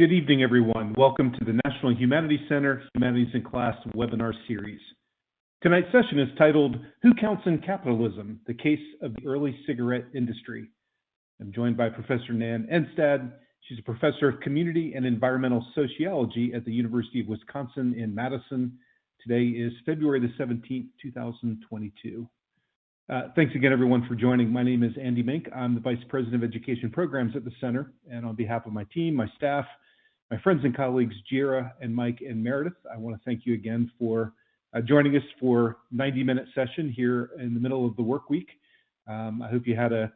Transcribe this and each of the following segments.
Good evening, everyone. Welcome to the National Humanities Center Humanities in Class webinar series. Tonight's session is titled, Who Counts in Capitalism? The Case of the Early Cigarette Industry. I'm joined by Professor Nan Enstad. She's a professor of community and environmental sociology at the University of Wisconsin in Madison. Today is February the 17th, 2022. Thanks again, everyone, for joining. My name is Andy Mink. I'm the Vice President of Education Programs at the Center. And on behalf of my team, my staff, my friends and colleagues, Jira and Mike and Meredith, I want to thank you again for joining us for a 90-minute session here in the middle of the work week. I hope you had a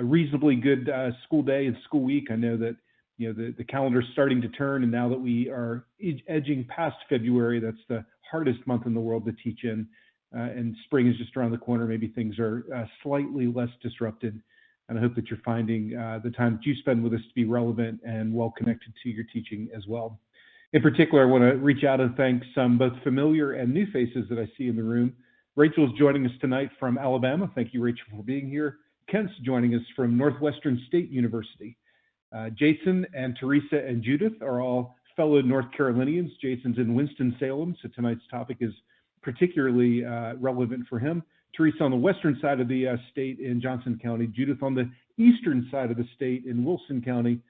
reasonably good school day and school week. I know that the calendar's starting to turn, and now that we are edging past February, that's the hardest month in the world to teach in. And spring is just around the corner. Maybe things are slightly less disrupted. And I hope that you're finding the time that you spend with us to be relevant and well connected to your teaching as well. In particular, I want to reach out and thank some both familiar and new faces that I see in the room. Rachel is joining us tonight from Alabama. Thank you, Rachel, for being here. Kent's joining us from Northwestern State University. Jason and Teresa and Judith are all fellow North Carolinians. Jason's in Winston-Salem, so tonight's topic is particularly relevant for him. Teresa on the western side of the state in Johnson County, Judith on the eastern side of the state in Wilson County.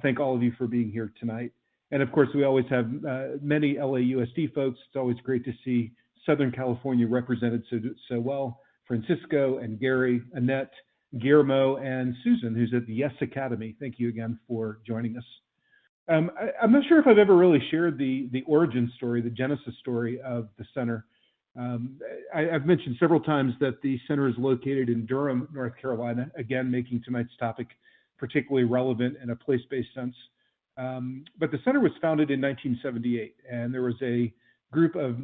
Thank all of you for being here tonight. And of course, we always have many LAUSD folks. It's always great to see Southern California represented so well. Francisco and Gary, Annette, Guillermo, and Susan, who's at the Yes Academy. Thank you again for joining us. I'm not sure if I've ever really shared the origin story, the genesis story of the center. I've mentioned several times that the center is located in Durham, North Carolina, again, making tonight's topic particularly relevant in a place-based sense. But the center was founded in 1978, and there was a group of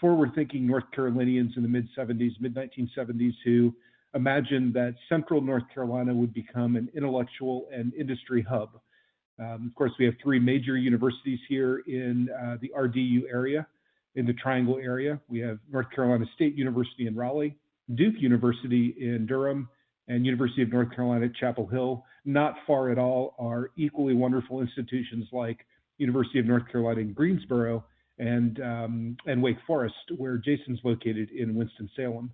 forward-thinking North Carolinians in the mid-1970s, who imagined that central North Carolina would become an intellectual and industry hub. Of course, we have three major universities here in the RDU area. In the Triangle area, we have North Carolina State University in Raleigh, Duke University in Durham, and University of North Carolina at Chapel Hill. Not far at all are equally wonderful institutions like University of North Carolina in Greensboro and Wake Forest, where Jason's located in Winston-Salem.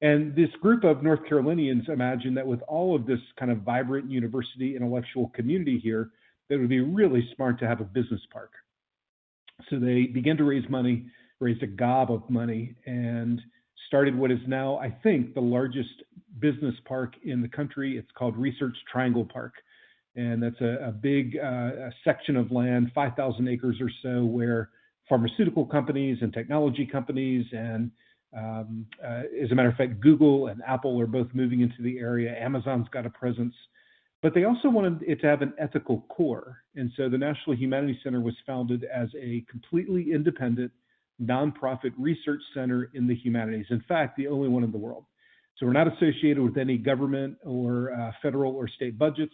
And this group of North Carolinians imagined that with all of this kind of vibrant university intellectual community here, that it would be really smart to have a business park. So they began to raise money, raised a gob of money, and started what is now, I think, the largest business park in the country. It's called Research Triangle Park. And that's a big section of land, 5,000 acres or so, where pharmaceutical companies and technology companies and, as a matter of fact, Google and Apple are both moving into the area. Amazon's got a presence. But they also wanted it to have an ethical core. And so the National Humanities Center was founded as a completely independent, nonprofit research center in the humanities. In fact, the only one in the world. So we're not associated with any government or federal or state budgets.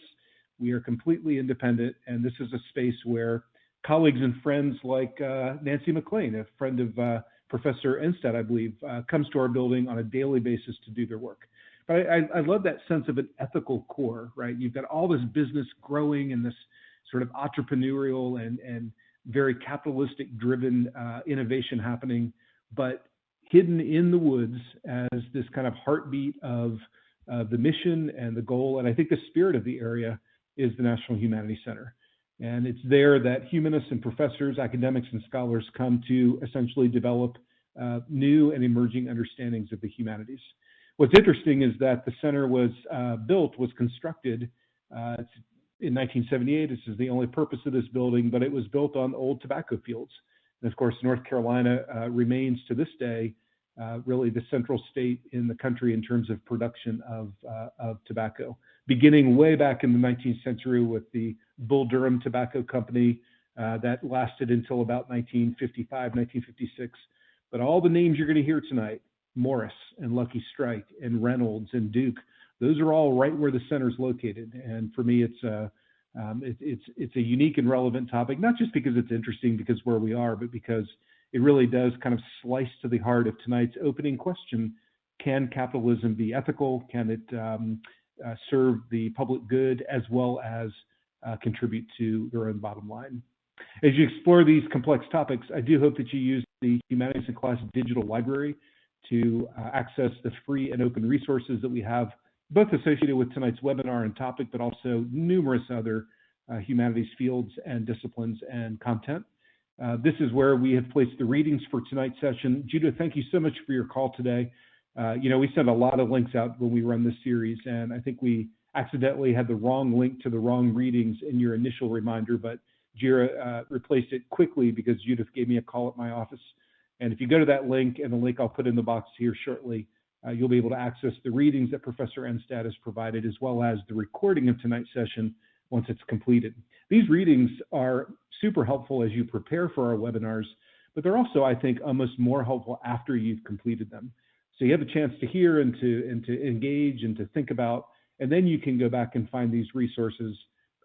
We are completely independent. And this is a space where colleagues and friends like Nancy McLean, a friend of Professor Enstad, I believe, comes to our building on a daily basis to do their work. But I love that sense of an ethical core, right? You've got all this business growing and this sort of entrepreneurial and very capitalistic driven innovation happening, but hidden in the woods as this kind of heartbeat of the mission and the goal. And I think the spirit of the area is the National Humanities Center. And it's there that humanists and professors, academics and scholars come to essentially develop new and emerging understandings of the humanities. What's interesting is that the center was constructed in 1978. This is the only purpose of this building, but it was built on old tobacco fields. And of course, North Carolina remains to this day really the central state in the country in terms of production of tobacco, beginning way back in the 19th century with the Bull Durham Tobacco Company that lasted until about 1955, 1956. But all the names you're going to hear tonight, Morris and Lucky Strike and Reynolds and Duke, those are all right where the center's located. And for me, it's a unique and relevant topic, not just because it's interesting because where we are, but because it really does kind of slice to the heart of tonight's opening question. Can capitalism be ethical? Can it serve the public good as well as contribute to their own bottom line. As you explore these complex topics, I do hope that you use the Humanities in Class digital library to access the free and open resources that we have, both associated with tonight's webinar and topic, but also numerous other humanities fields and disciplines and content. This is where we have placed the readings for tonight's session. Judah, thank you so much for your call today. We send a lot of links out when we run this series, and I think we accidentally had the wrong link to the wrong readings in your initial reminder, but Jira replaced it quickly because Judith gave me a call at my office. And if you go to that link, and the link I'll put in the box here shortly, you'll be able to access the readings that Professor Enstad has provided, as well as the recording of tonight's session once it's completed. These readings are super helpful as you prepare for our webinars, but they're also, I think, almost more helpful after you've completed them. So you have a chance to hear and to engage and to think about, and then you can go back and find these resources,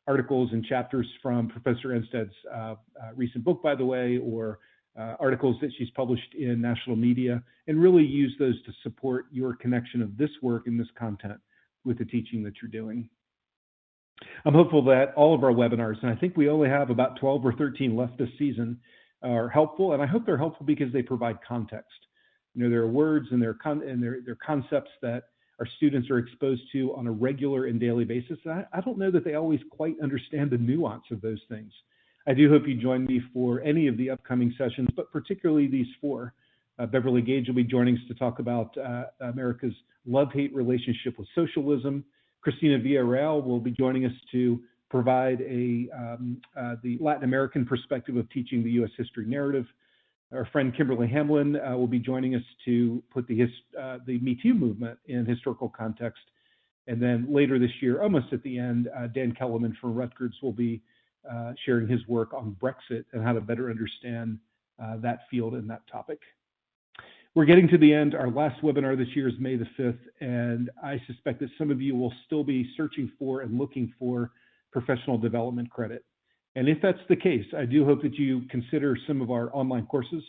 articles and chapters from Professor Enstad's recent book, by the way, or articles that she's published in national media, and really use those to support your connection of this work and this content with the teaching that you're doing. I'm hopeful that all of our webinars, and I think we only have about 12 or 13 left this season, are helpful, and I hope they're helpful because they provide context. There are words and there are concepts that our students are exposed to on a regular and daily basis. I don't know that they always quite understand the nuance of those things. I do hope you join me for any of the upcoming sessions, but particularly these four. Beverly Gage will be joining us to talk about America's love-hate relationship with socialism. Christina Villarreal will be joining us to provide the Latin American perspective of teaching the U.S. history narrative. Our friend Kimberly Hamlin will be joining us to put the Me Too movement in historical context. And then later this year, almost at the end, Dan Kellerman from Rutgers will be sharing his work on Brexit and how to better understand that field and that topic. We're getting to the end. Our last webinar this year is May the 5th, and I suspect that some of you will still be searching for and looking for professional development credit. And if that's the case, I do hope that you consider some of our online courses.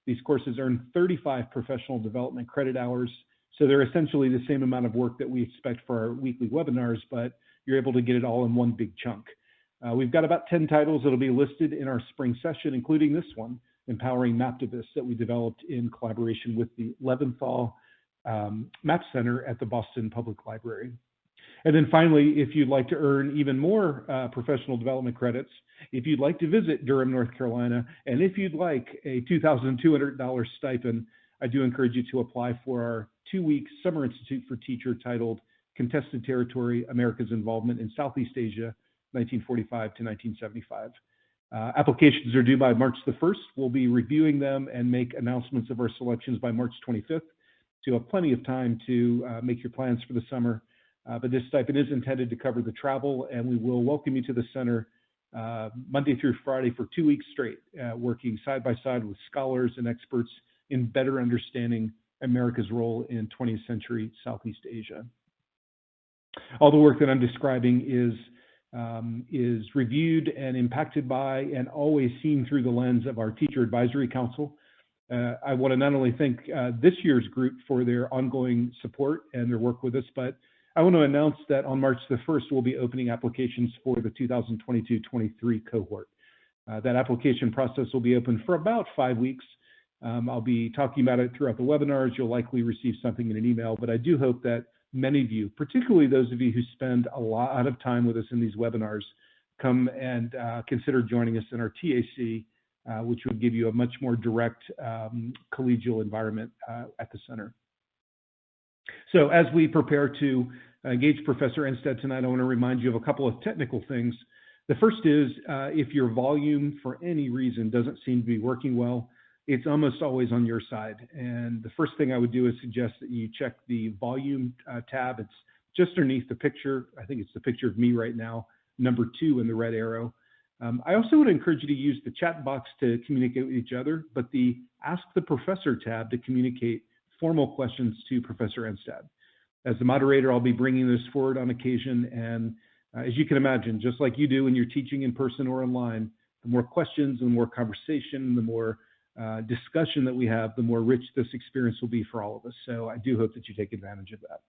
These courses earn 35 professional development credit hours, so they're essentially the same amount of work that we expect for our weekly webinars, but you're able to get it all in one big chunk. We've got about 10 titles that'll be listed in our spring session, including this one, Empowering Maptivists, that we developed in collaboration with the Leventhal Map Center at the Boston Public Library. And then finally, if you'd like to earn even more professional development credits, if you'd like to visit Durham, North Carolina, and if you'd like a $2,200 stipend, I do encourage you to apply for our 2-week Summer Institute for Teacher titled Contested Territory, America's Involvement in Southeast Asia, 1945 to 1975. Applications are due by March the 1st. We'll be reviewing them and make announcements of our selections by March 25th. So you have plenty of time to make your plans for the summer. But this stipend is intended to cover the travel, and we will welcome you to the center Monday through Friday for 2 weeks straight, working side by side with scholars and experts in better understanding America's role in 20th century Southeast Asia. All the work that I'm describing is reviewed and impacted by and always seen through the lens of our Teacher Advisory Council. I want to not only thank this year's group for their ongoing support and their work with us, but I want to announce that on March the 1st, we'll be opening applications for the 2022-23 cohort. That application process will be open for about 5 weeks. I'll be talking about it throughout the webinars. You'll likely receive something in an email, but I do hope that many of you, particularly those of you who spend a lot of time with us in these webinars, come and consider joining us in our TAC, which would give you a much more direct collegial environment at the center. So as we prepare to engage Professor Enstad tonight, I want to remind you of a couple of technical things. The first is if your volume for any reason doesn't seem to be working well, it's almost always on your side. And the first thing I would do is suggest that you check the volume tab. It's just underneath the picture. I think it's the picture of me right now, number 2 in the red arrow. I also would encourage you to use the chat box to communicate with each other, but the Ask the Professor tab to communicate formal questions to Professor Enstad. As the moderator, I'll be bringing this forward on occasion, and as you can imagine, just like you do when you're teaching in person or online, the more questions and the more conversation, the more discussion that we have, the more rich this experience will be for all of us. So I do hope that you take advantage of that.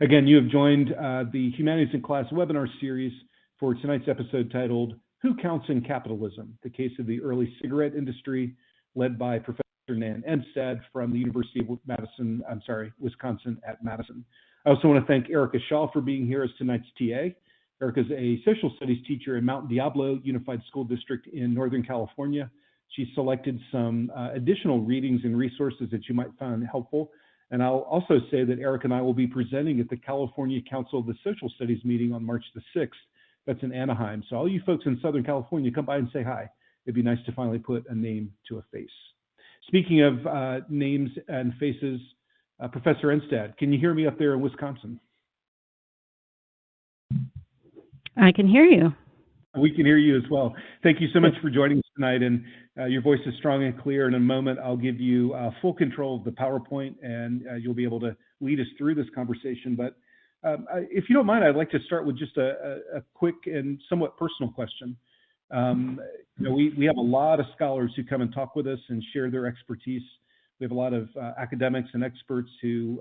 Again, you have joined the Humanities in Class webinar series for tonight's episode titled, Who Counts in Capitalism? The Case of the Early Cigarette Industry, led by Professor Nan Enstad from the University of Wisconsin at Madison. I also want to thank Erica Shaw for being here as tonight's TA. Erica is a social studies teacher in Mount Diablo Unified School District in Northern California. She selected some additional readings and resources that you might find helpful. And I'll also say that Erica and I will be presenting at the California Council of the Social Studies meeting on March the 6th. That's in Anaheim. So all you folks in Southern California, come by and say hi. It'd be nice to finally put a name to a face. Speaking of names and faces, Professor Enstad, can you hear me up there in Wisconsin? I can hear you. We can hear you as well. Thank you so much for joining us tonight. And your voice is strong and clear. In a moment, I'll give you full control of the PowerPoint, and you'll be able to lead us through this conversation. But if you don't mind, I'd like to start with just a quick and somewhat personal question. We have a lot of scholars who come and talk with us and share their expertise. We have a lot of academics and experts who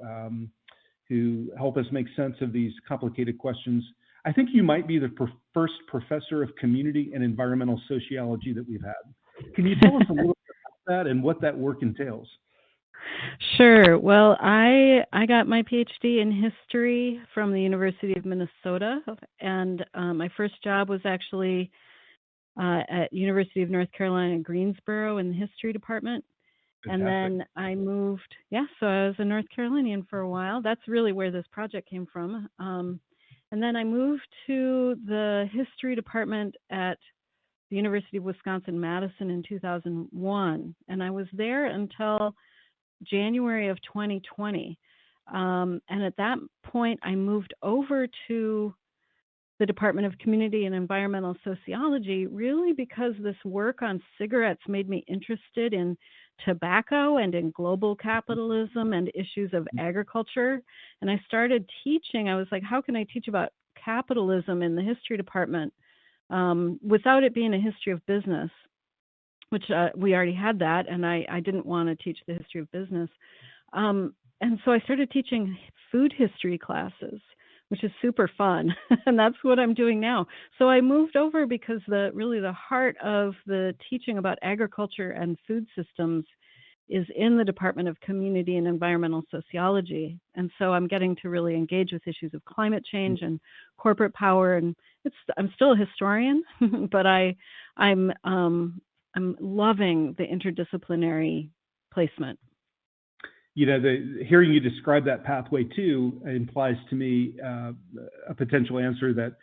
help us make sense of these complicated questions. I think you might be the first professor of community and environmental sociology that we've had. Can you tell us a little bit about that and what that work entails? Sure. Well, I got my PhD in history from the University of Minnesota, and my first job was actually at University of North Carolina, Greensboro in the history department. Fantastic. And then I moved, so I was a North Carolinian for a while. That's really where this project came from. And then I moved to the history department at the University of Wisconsin-Madison in 2001. And I was there until January of 2020. And at that point, I moved over to the Department of Community and Environmental Sociology, really because this work on cigarettes made me interested in tobacco and in global capitalism and issues of agriculture. And I started teaching. I was like, how can I teach about capitalism in the history department without it being a history of business, which we already had that, and I didn't want to teach the history of business. And so I started teaching food history classes, which is super fun. And that's what I'm doing now. So I moved over because the heart of the teaching about agriculture and food systems is in the Department of Community and Environmental Sociology. And so I'm getting to really engage with issues of climate change and corporate power. And I'm still a historian, but I'm loving the interdisciplinary placement. You know, hearing you describe that pathway too implies to me a potential answer that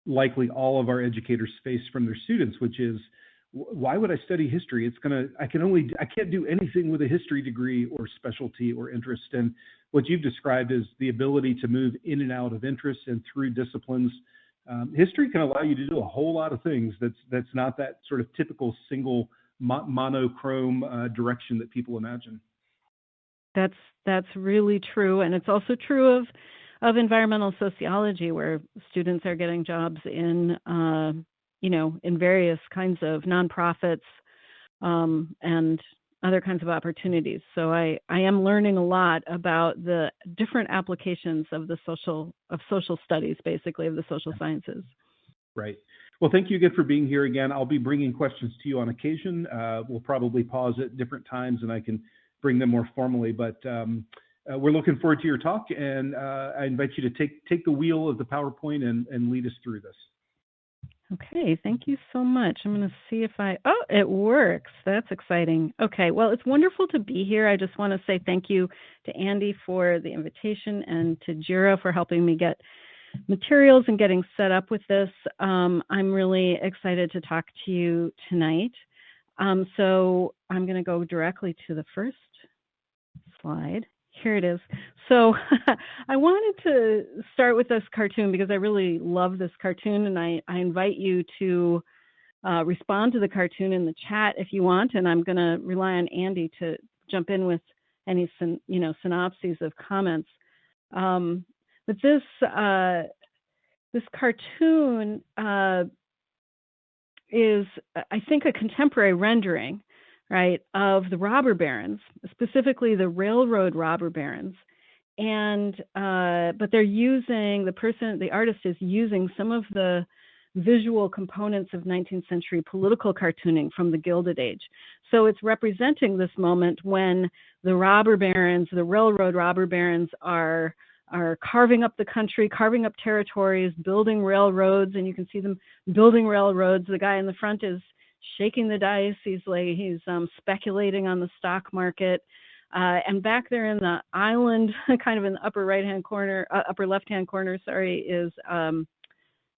likely all of our educators face from their students, which is, why would I study history? I can't do anything with a history degree or specialty or interest. And what you've described is the ability to move in and out of interest and through disciplines. History can allow you to do a whole lot of things that's not that sort of typical single monochrome direction that people imagine. That's really true, and it's also true of environmental sociology, where students are getting jobs in in various kinds of nonprofits and other kinds of opportunities. So I am learning a lot about the different applications of social studies, basically of the social sciences. Right. Well, thank you again for being here again. I'll be bringing questions to you on occasion. We'll probably pause at different times, and I can bring them more formally, but we're looking forward to your talk, and I invite you to take the wheel of the PowerPoint and lead us through this. Okay, thank you so much. I'm going to see if it works. That's exciting. Okay, well, it's wonderful to be here. I just want to say thank you to Andy for the invitation and to Jira for helping me get materials and getting set up with this. I'm really excited to talk to you tonight. So I'm going to go directly to the first slide. Here it is. So I wanted to start with this cartoon because I really love this cartoon, and I invite you to respond to the cartoon in the chat if you want, and I'm going to rely on Andy to jump in with any synopses of comments. But this cartoon is, I think, a contemporary rendering, right, of the robber barons, specifically the railroad robber barons. And but they're using, the artist is using some of the visual components of 19th century political cartooning from the Gilded Age. So it's representing this moment when the robber barons, the railroad robber barons, are carving up the country, carving up territories, building railroads, and you can see them building railroads. The guy in the front is shaking the dice. He's speculating on the stock market. And back there in the island, kind of in the upper right-hand corner, upper left-hand corner,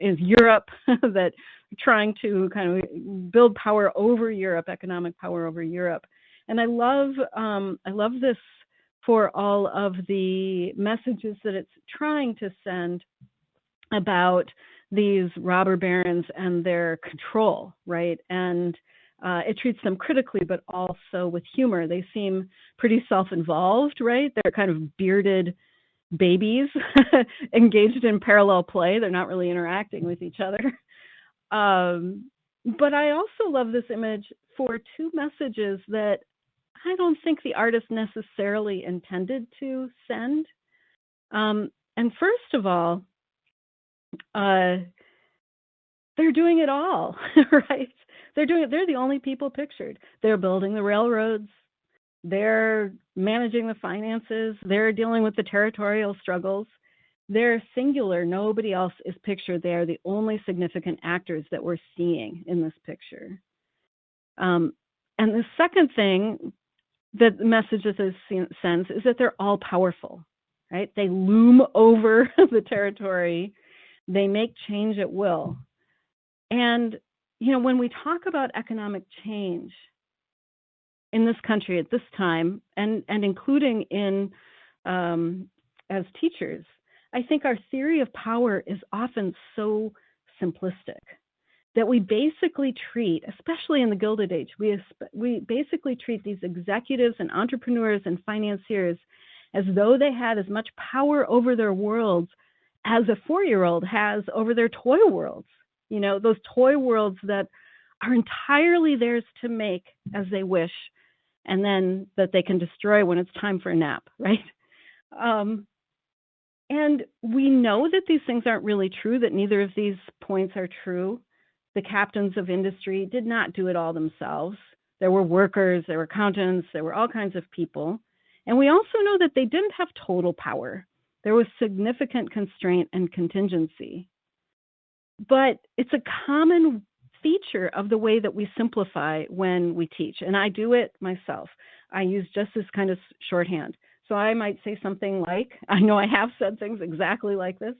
is Europe that trying to kind of build power over Europe, economic power over Europe. And I love this for all of the messages that it's trying to send about these robber barons and their control, right? And it treats them critically, but also with humor. They seem pretty self-involved, right? They're kind of bearded babies engaged in parallel play. They're not really interacting with each other. But I also love this image for two messages that I don't think the artist necessarily intended to send. And first of all, they're doing it all, right? They're the only people pictured. They're building the railroads. They're managing the finances. They're dealing with the territorial struggles. They're singular. Nobody else is pictured. They are the only significant actors that we're seeing in this picture. And the second thing that the message that this sends is that they're all powerful, right? They loom over the territory. They make change at will. And, when we talk about economic change in this country at this time, and including in as teachers, I think our theory of power is often so simplistic that we basically treat, especially in the Gilded Age, we basically treat these executives and entrepreneurs and financiers as though they had as much power over their worlds as a 4-year-old has over their toy worlds. Those toy worlds that are entirely theirs to make as they wish, and then that they can destroy when it's time for a nap, right? And we know that these things aren't really true, that neither of these points are true. The captains of industry did not do it all themselves. There were workers, there were accountants, there were all kinds of people. And we also know that they didn't have total power. There was significant constraint and contingency. But it's a common feature of the way that we simplify when we teach. And I do it myself. I use just this kind of shorthand. So I might say something like, I know I have said things exactly like this.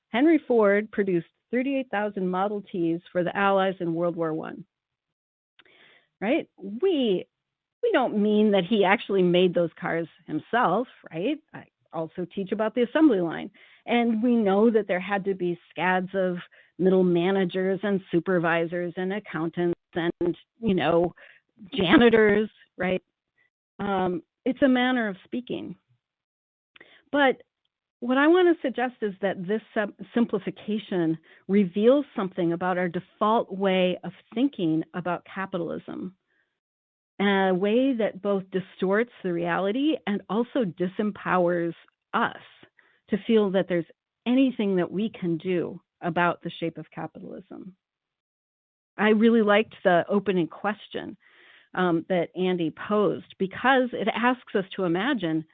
Henry Ford produced 38,000 Model Ts for the Allies in World War I. Right? We don't mean that he actually made those cars himself, right? I also teach about the assembly line. And we know that there had to be scads of middle managers and supervisors and accountants and, janitors, right? It's a manner of speaking. But what I want to suggest is that this simplification reveals something about our default way of thinking about capitalism, a way that both distorts the reality and also disempowers us to feel that there's anything that we can do about the shape of capitalism. I really liked the opening question that Andy posed, because it asks us to imagine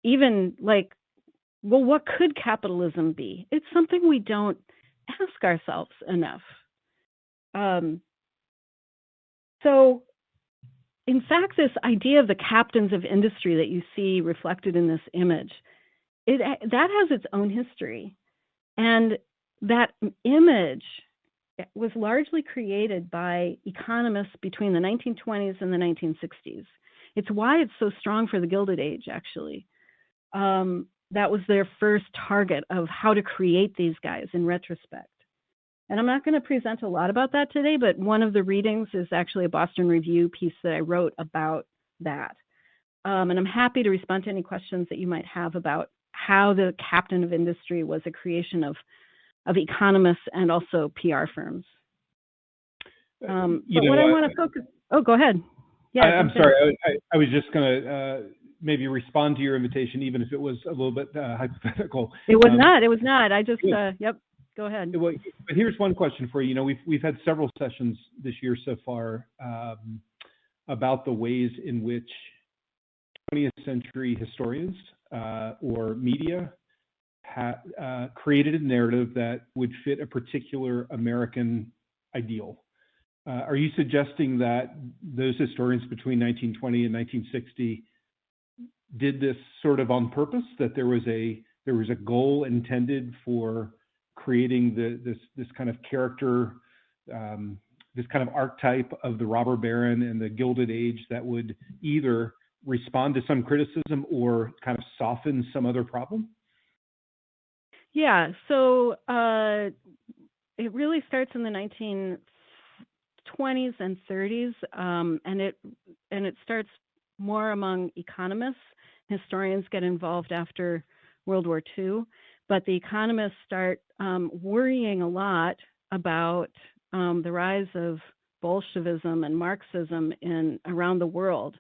even what could capitalism be? It's something we don't ask ourselves enough. So in fact, this idea of the captains of industry that you see reflected in this image, that has its own history. And that image was largely created by economists between the 1920s and the 1960s. It's why it's so strong for the Gilded Age, actually. That was their first target of how to create these guys in retrospect. And I'm not going to present a lot about that today, but one of the readings is actually a Boston Review piece that I wrote about that. And I'm happy to respond to any questions that you might have about how the captain of industry was a creation of economists and also PR firms. But what I want to focus... Oh, go ahead. Yeah, I'm sorry. I was just going to maybe respond to your invitation, even if it was a little bit hypothetical. It was not. I just, yep. Go ahead. Well, but here's one question for you. You know, we've had several sessions this year so far about the ways in which 20th century historians or media created a narrative that would fit a particular American ideal. Are you suggesting that those historians between 1920 and 1960 did this sort of on purpose, that there was a goal intended for creating this kind of character, this kind of archetype of the robber baron and the Gilded Age that would either respond to some criticism or kind of soften some other problem? Yeah, so it really starts in the 1920s and 30s, and it starts more among economists. Historians get involved after World War II, but the economists start worrying a lot about the rise of Bolshevism and Marxism around the world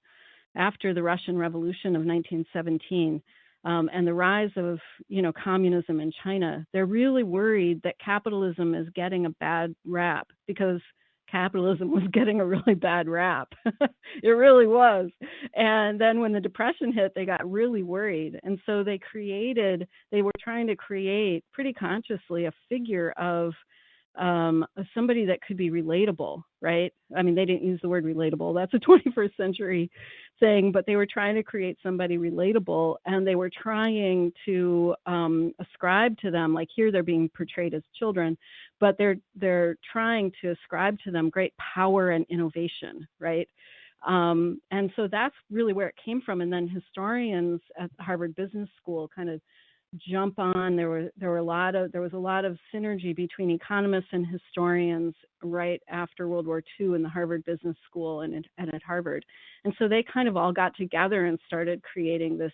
after the Russian Revolution of 1917. And the rise of, communism in China. They're really worried that capitalism is getting a bad rap, because capitalism was getting a really bad rap. It really was. And then when the Depression hit, they got really worried. And so they were trying to create pretty consciously a figure of somebody that could be relatable, right? I mean, they didn't use the word relatable. That's a 21st century thing, but they were trying to create somebody relatable, and they were trying to ascribe to them, like here they're being portrayed as children, but they're trying to ascribe to them great power and innovation, right? And so that's really where it came from. And then historians at Harvard Business School kind of jump on. There was a lot of synergy between economists and historians right after World War II in the Harvard Business School and at Harvard. And so they kind of all got together and started creating this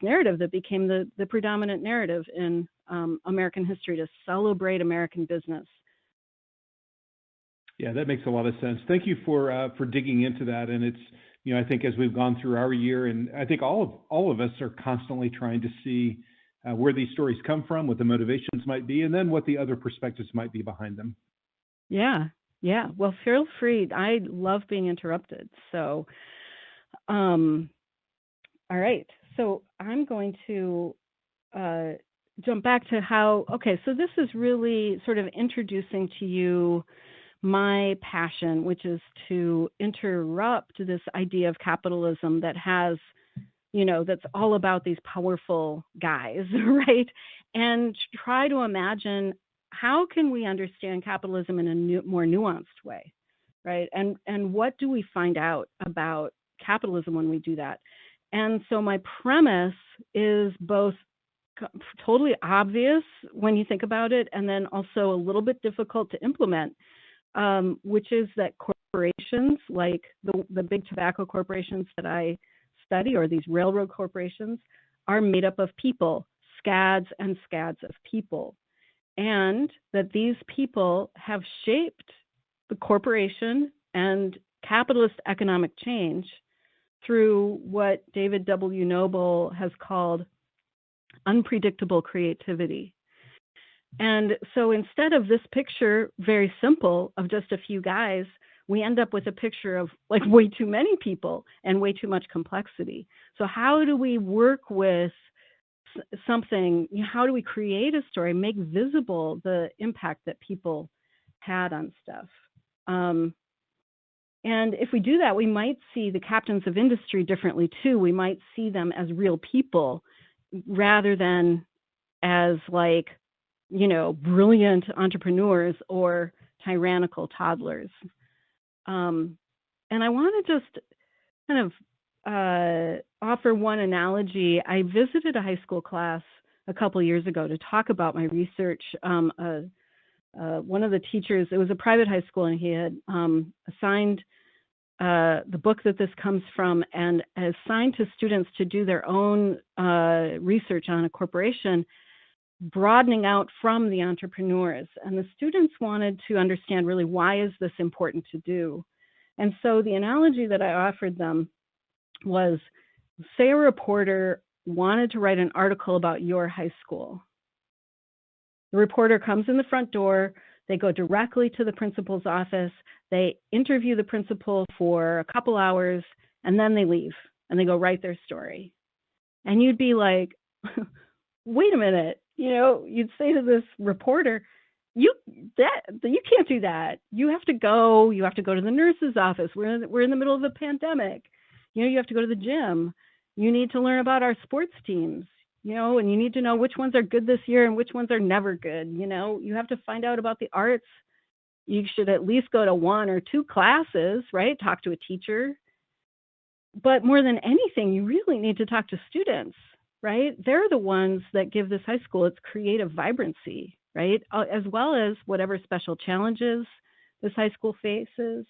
narrative that became the predominant narrative in American history, to celebrate American business. Yeah, that makes a lot of sense. Thank you for digging into that. And it's, I think as we've gone through our year, and I think all of us are constantly trying to see where these stories come from, what the motivations might be, and then what the other perspectives might be behind them. Yeah. Well, feel free. I love being interrupted. So, all right. So I'm going to jump back to so this is really sort of introducing to you my passion, which is to interrupt this idea of capitalism that has, that's all about these powerful guys, right? And try to imagine, how can we understand capitalism in a more nuanced way, right? And what do we find out about capitalism when we do that? And so my premise is both totally obvious when you think about it, and then also a little bit difficult to implement, which is that corporations, like the big tobacco corporations that I study, or these railroad corporations, are made up of people, scads and scads of people, and that these people have shaped the corporation and capitalist economic change through what David W. Noble has called unpredictable creativity. And so instead of this picture, very simple, of just a few guys, we end up with a picture of like way too many people and way too much complexity. So how do we work with something? How do we create a story, make visible the impact that people had on stuff? And if we do that, we might see the captains of industry differently too. We might see them as real people rather than as brilliant entrepreneurs or tyrannical toddlers. And I want to just kind of offer one analogy. I visited a high school class a couple years ago to talk about my research. One of the teachers, it was a private high school, and he had assigned the book that this comes from and assigned to students to do their own research on a corporation, broadening out from the entrepreneurs. And the students wanted to understand really, why is this important to do? And so the analogy that I offered them was, say a reporter wanted to write an article about your high school. The reporter comes in the front door, they go directly to the principal's office, they interview the principal for a couple hours, and then they leave and they go write their story. And you'd be like, wait a minute, you'd say to this reporter, you can't do that. You have to go to the nurse's office. We're in the middle of a pandemic. You have to go to the gym. You need to learn about our sports teams, and you need to know which ones are good this year and which ones are never good. You have to find out about the arts. You should at least go to 1 or 2 classes, right? Talk to a teacher. But more than anything, you really need to talk to students, right? They're the ones that give this high school its creative vibrancy, right? As well as whatever special challenges this high school faces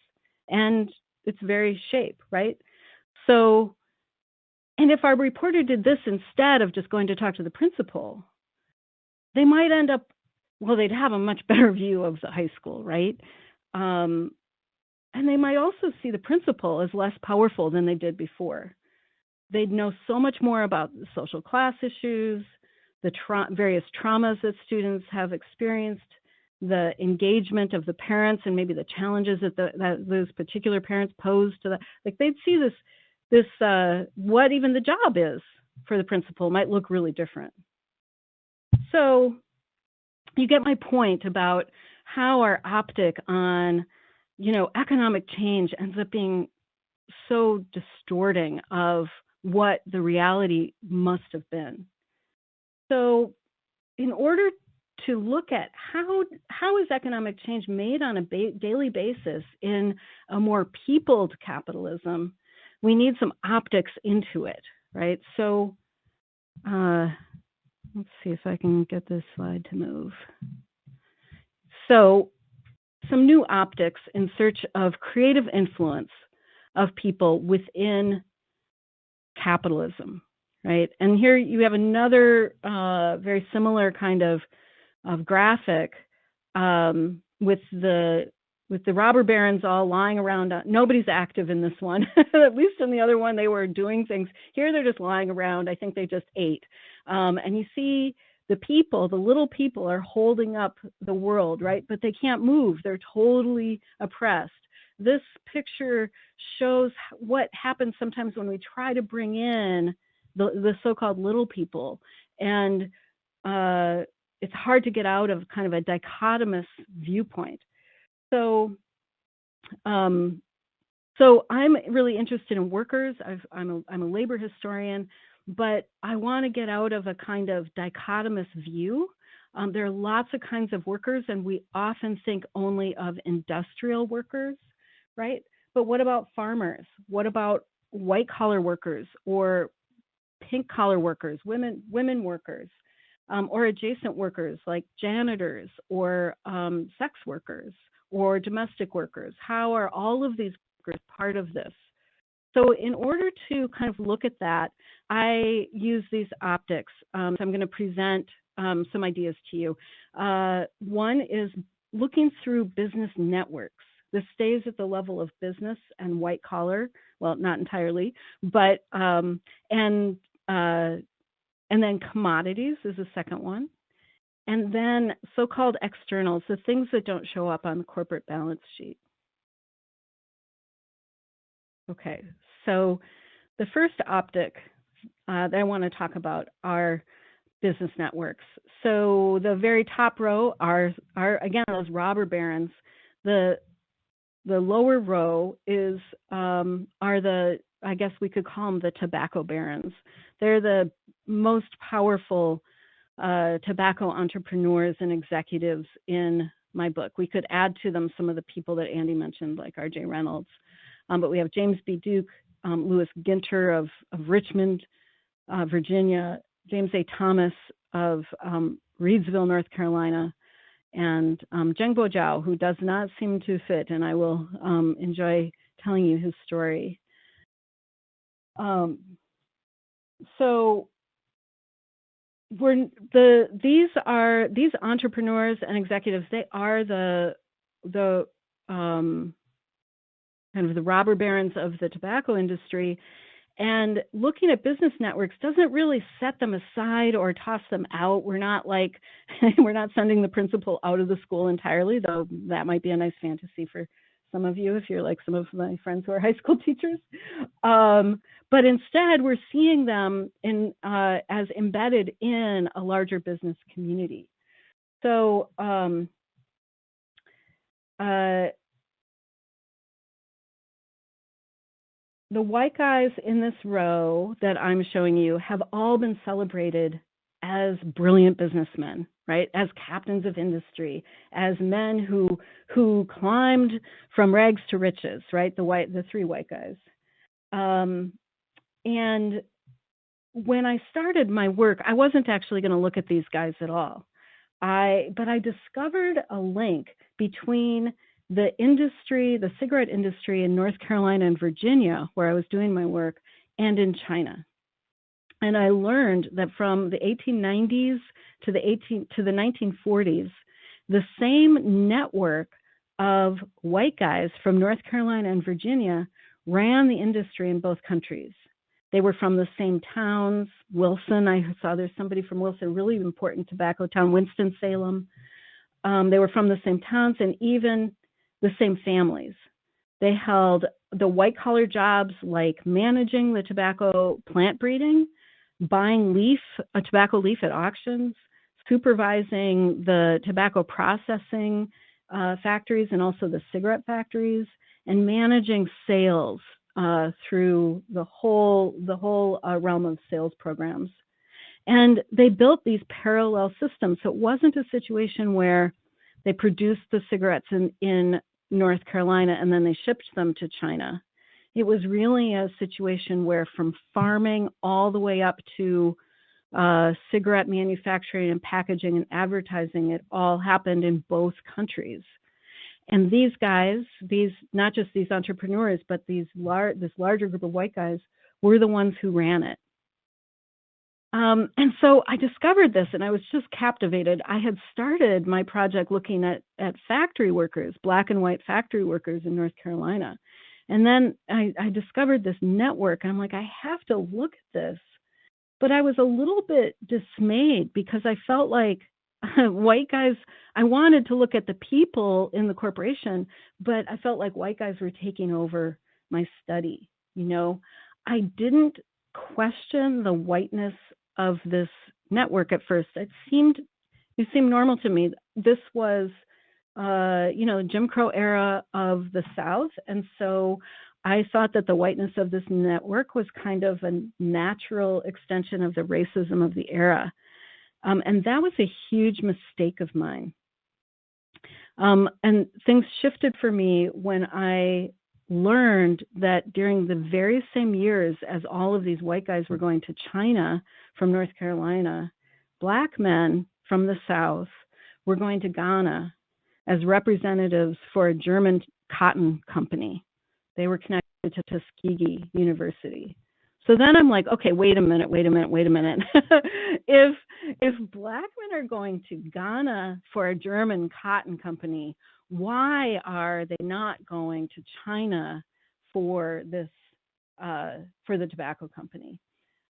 and its very shape, right? So, and if our reporter did this instead of just going to talk to the principal, they might end up, they'd have a much better view of the high school, right? And they might also see the principal as less powerful than they did before. They'd know so much more about the social class issues, the various traumas that students have experienced, the engagement of the parents, and maybe the challenges that those particular parents pose to that. Like they'd see this what even the job is for the principal might look really different. So you get my point about how our optic on economic change ends up being so distorting of what the reality must have been. So in order to look at how is economic change made on a daily basis in a more peopled capitalism, we need some optics into it, right? So let's see if I can get this slide to move. So some new optics in search of creative influence of people within capitalism, right? And here you have another very similar kind of graphic with the robber barons all lying around. Nobody's active in this one. At least in the other one, they were doing things. Here they're just lying around. I think they just ate. And you see the people, the little people are holding up the world, right? But they can't move. They're totally oppressed. This picture shows what happens sometimes when we try to bring in the so-called little people. And it's hard to get out of kind of a dichotomous viewpoint. So I'm really interested in workers. I'm a labor historian, but I want to get out of a kind of dichotomous view. There are lots of kinds of workers, and we often think only of industrial workers, right? But what about farmers? What about white-collar workers or pink-collar workers, women workers, or adjacent workers like janitors or sex workers or domestic workers? How are all of these workers part of this? So in order to kind of look at that, I use these optics. So I'm going to present some ideas to you. One is looking through business networks. This stays at the level of business and white collar. Well, not entirely, but and then commodities is the second one. And then so-called externals, the things that don't show up on the corporate balance sheet. Okay, so the first optic that I want to talk about are business networks. So the very top row are again those robber barons. The lower row is are the, I guess we could call them the tobacco barons. They're the most powerful tobacco entrepreneurs and executives in my book. We could add to them some of the people that Andy mentioned, like R.J. Reynolds. But we have James B. Duke, Louis Ginter of Richmond, Virginia, James A. Thomas of Reidsville, North Carolina, and Zhengbo Zhao, who does not seem to fit, and I will enjoy telling you his story. So these entrepreneurs and executives. They are the kind of the robber barons of the tobacco industry, And looking at business networks doesn't really set them aside or toss them out. We're not like, we're not sending the principal out of the school entirely, though that might be a nice fantasy for some of you if you're like some of my friends who are high school teachers. But instead, we're seeing them as embedded in a larger business community. So the white guys in this row that I'm showing you have all been celebrated as brilliant businessmen, right? As captains of industry, as men who climbed from rags to riches, right? The three white guys. And when I started my work, I wasn't actually going to look at these guys at all. But I discovered a link between the industry, the cigarette industry in North Carolina and Virginia, where I was doing my work, and in China. And I learned that from the 1890s to the 1940s, the same network of white guys from North Carolina and Virginia ran the industry in both countries. They were from the same towns. Wilson, I saw there's somebody from Wilson, really important tobacco town, Winston-Salem. They were from the same towns and even the same families. They held the white-collar jobs like managing the tobacco plant breeding, buying tobacco leaf at auctions, supervising the tobacco processing factories and also the cigarette factories, and managing sales through the whole realm of sales programs. And they built these parallel systems. So it wasn't a situation where they produced the cigarettes in North Carolina and then they shipped them to China. It was really a situation where from farming all the way up to cigarette manufacturing and packaging and advertising, it all happened in both countries. And these guys, not just these entrepreneurs, but this larger group of white guys were the ones who ran it. And so I discovered this and I was just captivated. I had started my project looking at factory workers, black and white factory workers in North Carolina. And then I discovered this network. I'm like, I have to look at this. But I was a little bit dismayed because I felt like white guys, I wanted to look at the people in the corporation, but I felt like white guys were taking over my study. You know, I didn't question the whiteness of this network at first. It seemed normal to me. This was, Jim Crow era of the South. And so I thought that the whiteness of this network was kind of a natural extension of the racism of the era. And that was a huge mistake of mine. And things shifted for me when I learned that during the very same years as all of these white guys were going to China from North Carolina, black men from the South were going to Ghana as representatives for a German cotton company. They were connected to Tuskegee University. So then I'm like, okay, wait a minute. If black men are going to Ghana for a German cotton company, why are they not going to China for this for the tobacco company?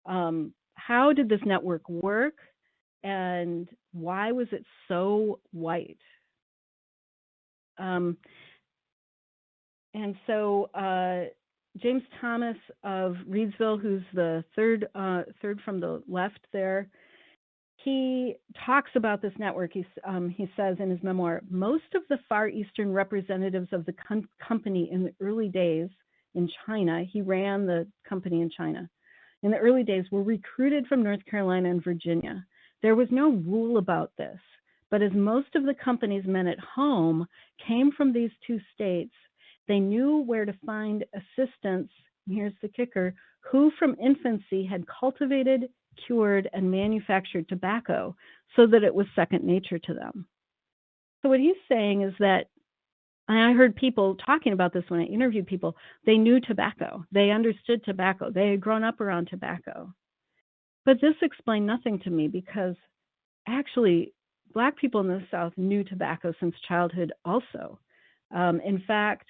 How did this network work, and why was it so white? And so James Thomas of Reedsville, who's the third from the left there, he talks about this network. He says in his memoir, most of the Far Eastern representatives of the company in the early days in China, he ran the company in China, in the early days were recruited from North Carolina and Virginia. There was no rule about this, but as most of the company's men at home came from these two states, they knew where to find assistants, here's the kicker, who from infancy had cultivated, cured, and manufactured tobacco so that it was second nature to them. So what he's saying is that, and I heard people talking about this when I interviewed people, they knew tobacco, they understood tobacco, they had grown up around tobacco. But this explained nothing to me because actually Black people in the South knew tobacco since childhood also. In fact,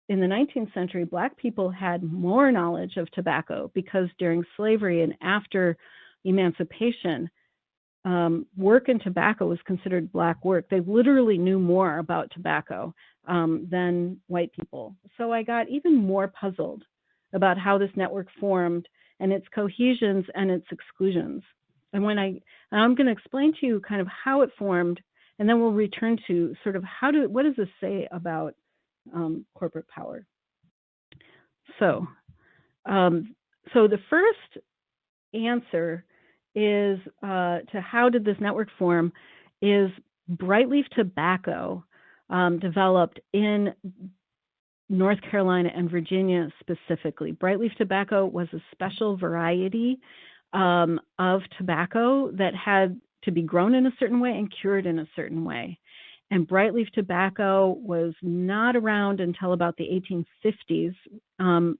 in the 19th century, Black people had more knowledge of tobacco because during slavery and after emancipation, work in tobacco was considered Black work. They literally knew more about tobacco than white people. So I got even more puzzled about how this network formed and its cohesions and its exclusions. And I'm going to explain to you kind of how it formed, and then we'll return to sort of what does this say about corporate power. So the first answer is to how did this network form is brightleaf tobacco developed in North Carolina and Virginia specifically. Brightleaf tobacco was a special variety of tobacco that had to be grown in a certain way and cured in a certain way. And brightleaf tobacco was not around until about the 1850s.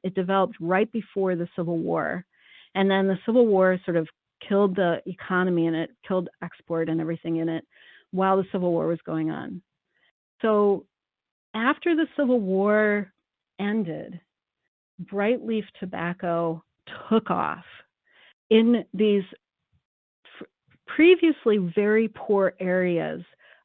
It developed right before the Civil War. And then the Civil War sort of killed the economy in it, killed export and everything in it while the Civil War was going on. So after the Civil War ended, brightleaf tobacco took off in these previously very poor areas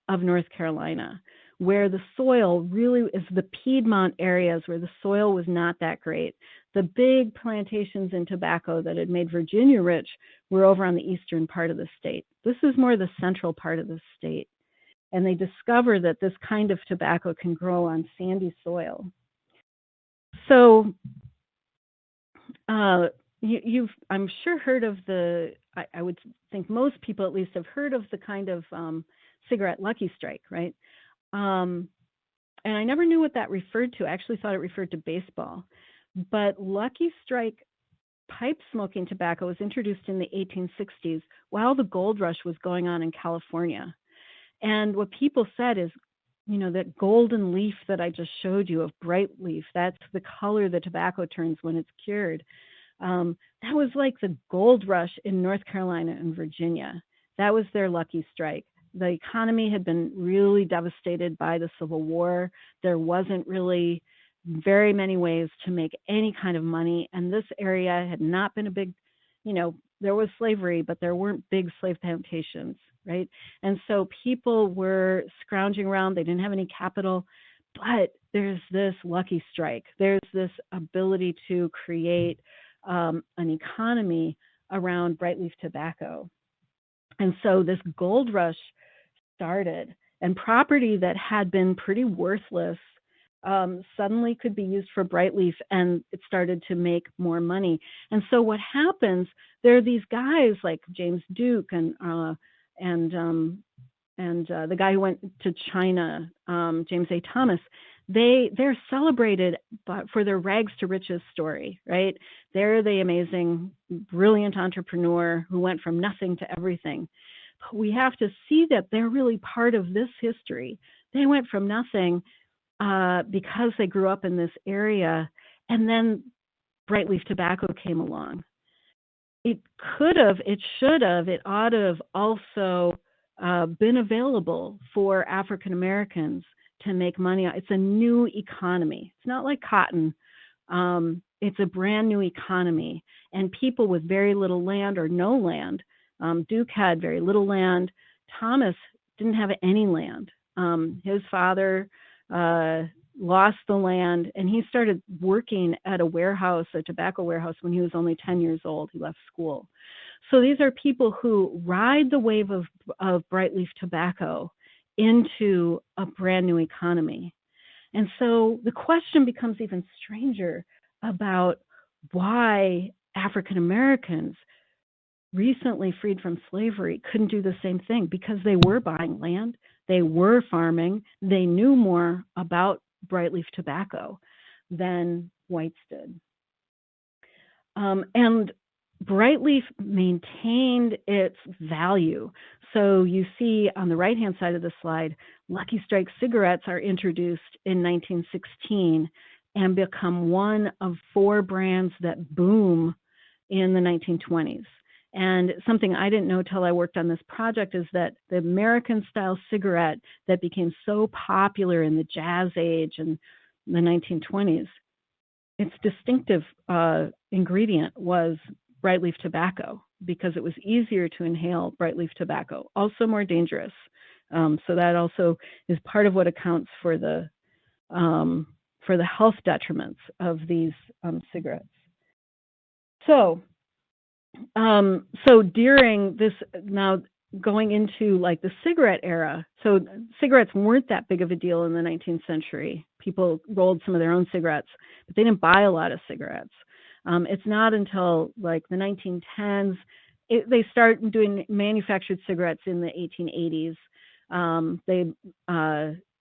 of North Carolina, where the soil really is the Piedmont areas where the soil was not that great. The big plantations in tobacco that had made Virginia rich were over on the eastern part of the state. This is more the central part of the state. And they discover that this kind of tobacco can grow on sandy soil. So you've, I'm sure, heard of I would think most people at least have heard of the kind of cigarette Lucky Strike, right? And I never knew what that referred to. I actually thought it referred to baseball. But Lucky Strike pipe smoking tobacco was introduced in the 1860s while the gold rush was going on in California. And what people said is, that golden leaf that I just showed you of bright leaf, that's the color the tobacco turns when it's cured. That was like the gold rush in North Carolina and Virginia. That was their Lucky Strike. The economy had been really devastated by the Civil War. There wasn't really very many ways to make any kind of money. And this area had not been a big, there was slavery, but there weren't big slave plantations, right? And so people were scrounging around. They didn't have any capital, but there's this Lucky Strike. There's this ability to create an economy around brightleaf tobacco. And so this gold rush started, and property that had been pretty worthless suddenly could be used for brightleaf, and it started to make more money. And so what happens, there are these guys like James Duke and the guy who went to China, James A. Thomas. They're celebrated for their rags to riches story, right? They're the amazing, brilliant entrepreneur who went from nothing to everything. But we have to see that they're really part of this history. They went from nothing because they grew up in this area, and then brightleaf tobacco came along. It could have, it should have, it ought to have also been available for African Americans to make money. It's a new economy. It's not like cotton. It's a brand new economy, and people with very little land or no land. Duke had very little land. Thomas didn't have any land. His father lost the land, and he started working at a warehouse, a tobacco warehouse, when he was only 10 years old. He left school. So these are people who ride the wave of brightleaf tobacco into a brand new economy. And so the question becomes even stranger about why African Americans recently freed from slavery couldn't do the same thing, because they were buying land, they were farming, they knew more about brightleaf tobacco than whites did. And brightleaf maintained its value. So you see on the right-hand side of the slide, Lucky Strike cigarettes are introduced in 1916 and become one of 4 brands that boom in the 1920s. And something I didn't know till I worked on this project is that the American-style cigarette that became so popular in the Jazz Age and the 1920s, its distinctive ingredient was bright leaf tobacco, because it was easier to inhale bright leaf tobacco, also more dangerous. So that also is part of what accounts for the health detriments of these cigarettes. So during this, now going into like the cigarette era, so cigarettes weren't that big of a deal in the 19th century. People rolled some of their own cigarettes, but they didn't buy a lot of cigarettes. It's not until like the 1910s they start doing manufactured cigarettes in the 1880s.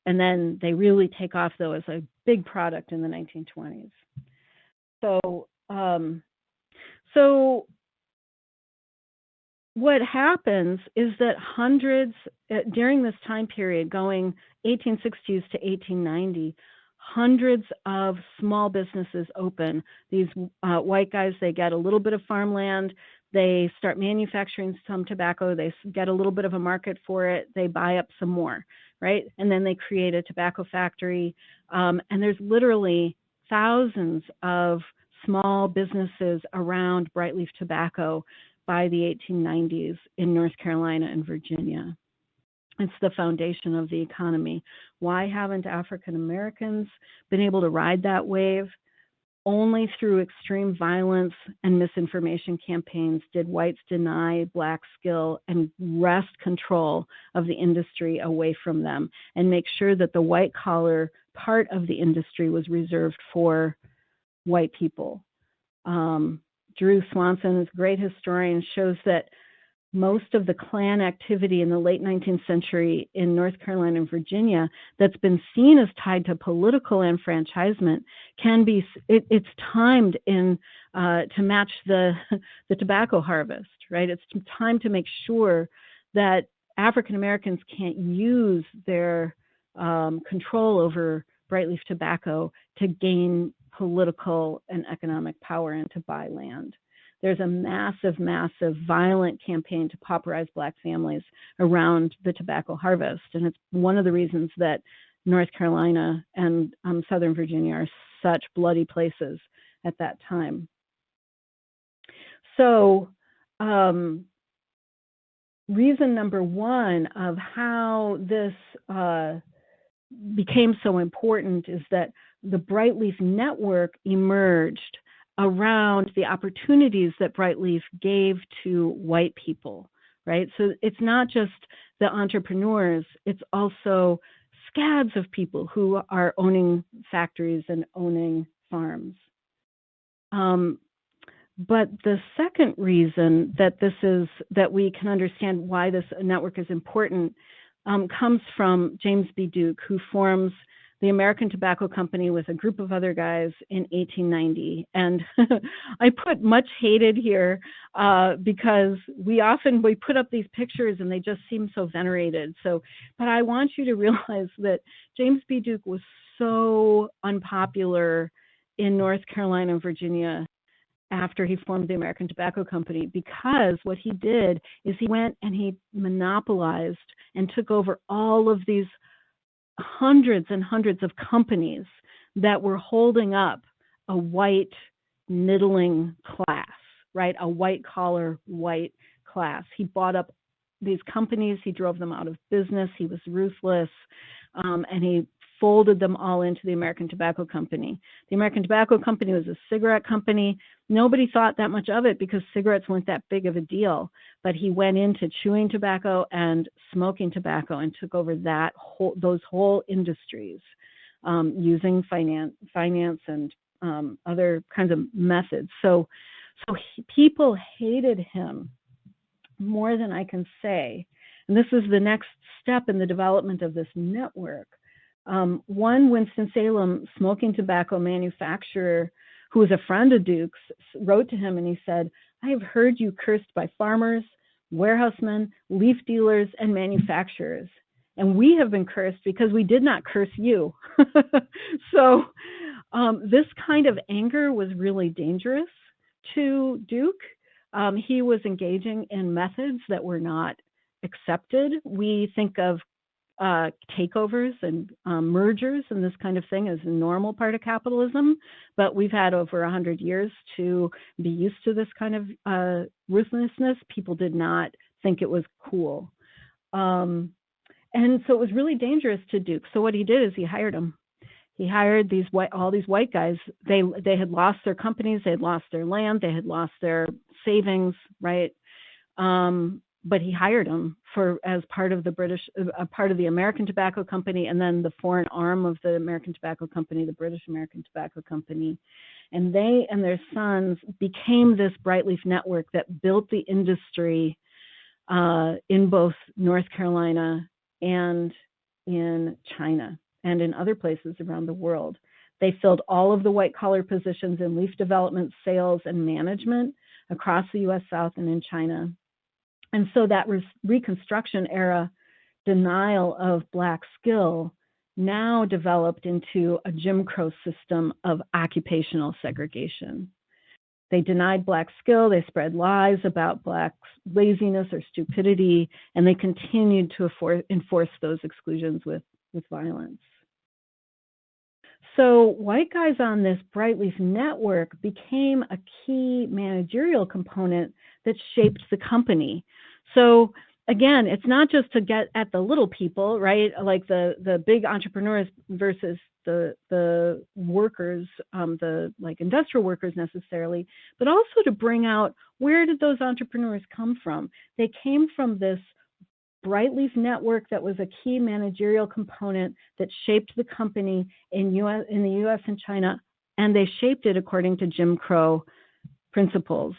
And then they really take off though as a big product in the 1920s. So what happens is that hundreds, during this time period, going 1860s to 1890, hundreds of small businesses open. These white guys, they get a little bit of farmland, they start manufacturing some tobacco, they get a little bit of a market for it, they buy up some more, right? And then they create a tobacco factory. And there's literally thousands of small businesses around bright leaf tobacco by the 1890s in North Carolina and Virginia. It's the foundation of the economy. Why haven't African Americans been able to ride that wave? Only through extreme violence and misinformation campaigns did whites deny black skill and wrest control of the industry away from them and make sure that the white collar part of the industry was reserved for white people. Drew Swanson, is a great historian, shows that most of the Klan activity in the late 19th century in North Carolina and Virginia that's been seen as tied to political enfranchisement can be, it's timed in to match the tobacco harvest, right? It's time to make sure that African Americans can't use their control over bright leaf tobacco to gain political and economic power and to buy land. There's a massive, massive violent campaign to pauperize black families around the tobacco harvest. And it's one of the reasons that North Carolina and Southern Virginia are such bloody places at that time. So reason number one of how this became so important is that the Brightleaf network emerged around the opportunities that Brightleaf gave to white people, right? So it's not just the entrepreneurs, it's also scads of people who are owning factories and owning farms. But the second reason that that we can understand why this network is important comes from James B. Duke, who forms the American Tobacco Company with a group of other guys in 1890. And I put much hated here because we put up these pictures and they just seem so venerated. But I want you to realize that James B. Duke was so unpopular in North Carolina and Virginia after he formed the American Tobacco Company, because what he did is he went and he monopolized and took over all of these hundreds and hundreds of companies that were holding up a white middling class, right? A white collar white class. He bought up these companies, he drove them out of business, he was ruthless, and he folded them all into the American Tobacco Company. The American Tobacco Company was a cigarette company. Nobody thought that much of it because cigarettes weren't that big of a deal, but he went into chewing tobacco and smoking tobacco and took over those whole industries using finance and other kinds of methods. So people hated him more than I can say. And this is the next step in the development of this network. One Winston-Salem smoking tobacco manufacturer who was a friend of Duke's wrote to him and he said, "I have heard you cursed by farmers, warehousemen, leaf dealers, and manufacturers. And we have been cursed because we did not curse you." So this kind of anger was really dangerous to Duke. He was engaging in methods that were not accepted. We think of takeovers and mergers and this kind of thing is a normal part of capitalism, but we've had over 100 years to be used to this kind of ruthlessness. People did not think it was cool. And so it was really dangerous to Duke. So what he did is he hired them. He hired all these white guys. They had lost their companies, they had lost their land, they had lost their savings, right? But he hired them as part of the American Tobacco Company, and then the foreign arm of the American Tobacco Company, the British American Tobacco Company. And they and their sons became this Brightleaf network that built the industry in both North Carolina and in China and in other places around the world. They filled all of the white-collar positions in leaf development, sales, and management across the U.S. South and in China. And so that Reconstruction era denial of Black skill now developed into a Jim Crow system of occupational segregation. They denied Black skill, they spread lies about Blacks' laziness or stupidity, and they continued to enforce those exclusions with violence. So white guys on this Brightleaf network became a key managerial component that shaped the company. So again, it's not just to get at the little people, right? Like the big entrepreneurs versus the workers, the like industrial workers necessarily, but also to bring out, where did those entrepreneurs come from? They came from this Brightleaf network that was a key managerial component that shaped the company in the U.S. and China, and they shaped it according to Jim Crow principles.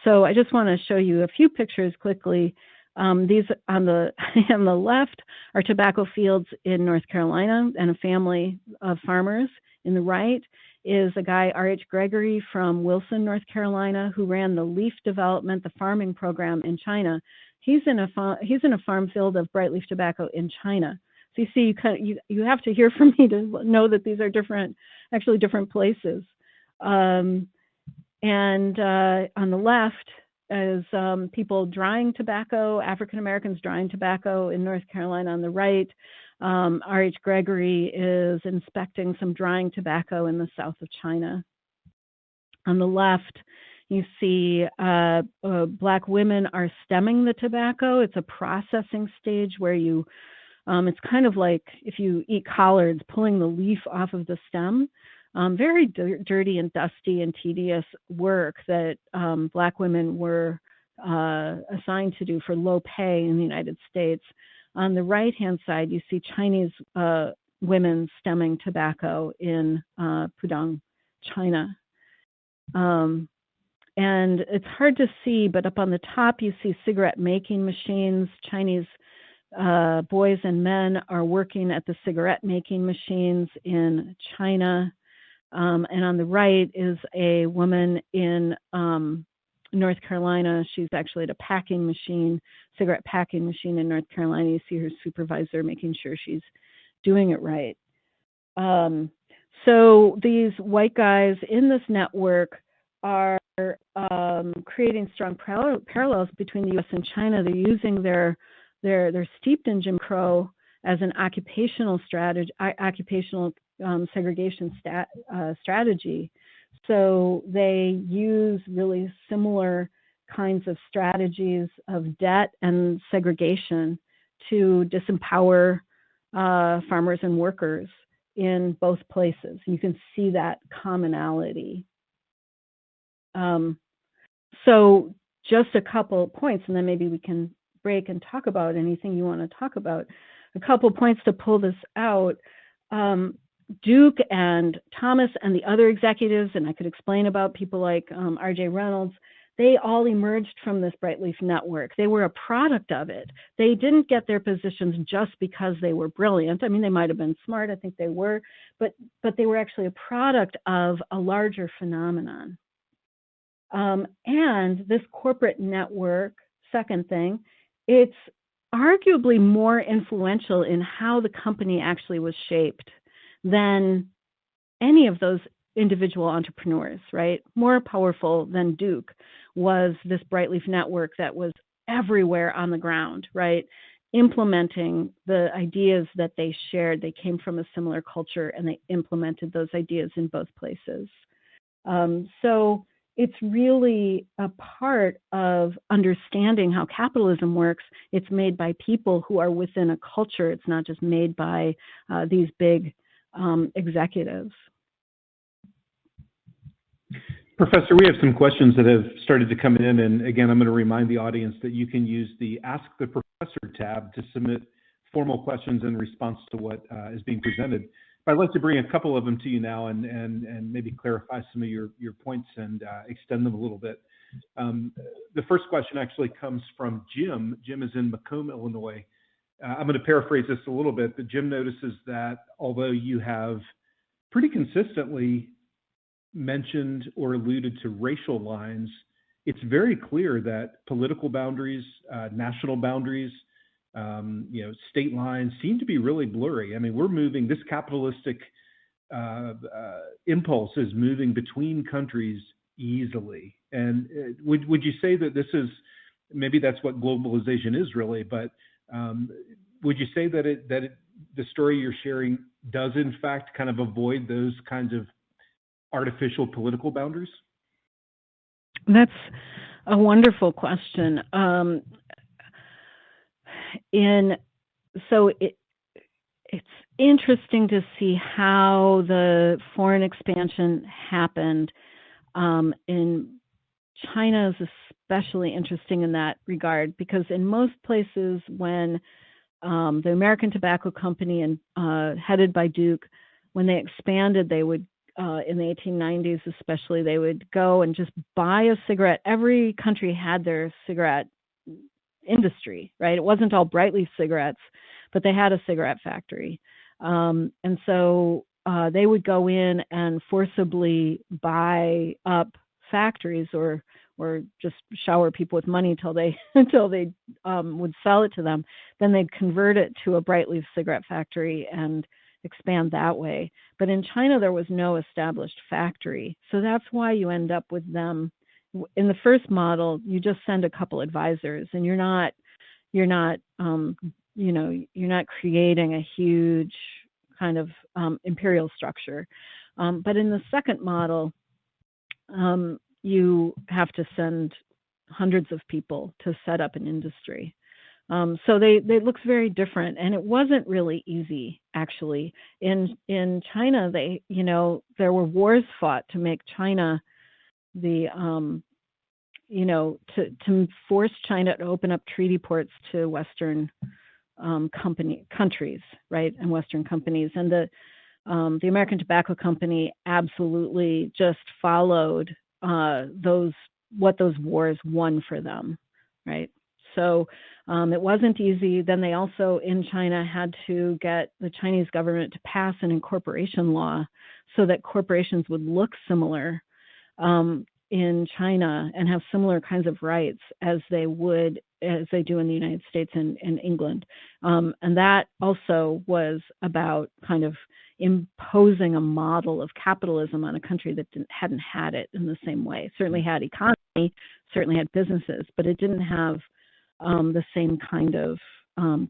So I just want to show you a few pictures quickly. These on the left are tobacco fields in North Carolina and a family of farmers. In the right is a guy, R.H. Gregory from Wilson, North Carolina, who ran the leaf development, the farming program in China. He's in a farm field of Brightleaf tobacco in China. So you see, you have to hear from me to know that these are different places. And on the left is people drying tobacco, African Americans drying tobacco in North Carolina. On the right, R.H. Gregory is inspecting some drying tobacco in the south of China. On the left, you see Black women are stemming the tobacco. It's a processing stage where it's kind of like if you eat collards, pulling the leaf off of the stem. Very dirty and dusty and tedious work that Black women were assigned to do for low pay in the United States. On the right-hand side, you see Chinese women stemming tobacco in Pudong, China. And it's hard to see, but up on the top, you see cigarette making machines. Chinese boys and men are working at the cigarette making machines in China. And on the right is a woman in North Carolina. She's actually at a cigarette packing machine in North Carolina. You see her supervisor making sure she's doing it right. So these white guys in this network are creating strong parallels between the U.S. and China. They're using they're steeped in Jim Crow as an occupational segregation strategy. So they use really similar kinds of strategies of debt and segregation to disempower farmers and workers in both places. You can see that commonality. So just a couple points, and then maybe we can break and talk about anything you want to talk about. A couple points to pull this out. Duke and Thomas and the other executives, and I could explain about people like R.J. Reynolds, they all emerged from this Brightleaf network. They were a product of it. They didn't get their positions just because they were brilliant. I mean, they might have been smart, I think they were, but they were actually a product of a larger phenomenon. And this corporate network, second thing, it's arguably more influential in how the company actually was shaped than any of those individual entrepreneurs, right? More powerful than Duke was this Brightleaf network that was everywhere on the ground, right? implementing the ideas that they shared. They came from a similar culture and they implemented those ideas in both places. So it's really a part of understanding how capitalism works. It's made by people who are within a culture. It's not just made by these big executives. Professor, we have some questions that have started to come in, and again, I'm going to remind the audience that you can use the Ask the Professor tab to submit formal questions in response to what is being presented. But I'd like to bring a couple of them to you now and maybe clarify some of your points and extend them a little bit. The first question actually comes from Jim. Jim is in Macomb, Illinois. I'm going to paraphrase this a little bit, but Jim notices that although you have pretty consistently mentioned or alluded to racial lines, it's very clear that political boundaries, national boundaries, state lines seem to be really blurry. I mean, we're moving, this capitalistic impulse is moving between countries easily. And would you say that this is, maybe that's what globalization is really, but would you say that the story you're sharing does in fact kind of avoid those kinds of artificial political boundaries? That's a wonderful question. So it's interesting to see how the foreign expansion happened. In China is especially interesting in that regard, because in most places when the American Tobacco Company and headed by Duke, when they expanded, they would in the 1890s especially, they would go and just buy a cigarette. Every country had their cigarette industry, right? It wasn't all Brightleaf cigarettes, but they had a cigarette factory. And so they would go in and forcibly buy up factories or just shower people with money until they would sell it to them. Then they'd convert it to a Brightleaf cigarette factory and expand that way. But in China, there was no established factory. So that's why you end up with them. In the first model, you just send a couple advisors, and you're not creating a huge kind of imperial structure. But in the second model, you have to send hundreds of people to set up an industry. So they looks very different, and it wasn't really easy actually. In China, there were wars fought to make China to force China to open up treaty ports to Western countries, right, and Western companies. And the American Tobacco Company absolutely just followed what those wars won for them, right? So it wasn't easy. Then they also, in China, had to get the Chinese government to pass an incorporation law so that corporations would look similar in China and have similar kinds of rights as they do in the United States and England. And that also was about kind of imposing a model of capitalism on a country that hadn't had it in the same way. It certainly had economy, certainly had businesses, but it didn't have the same kind of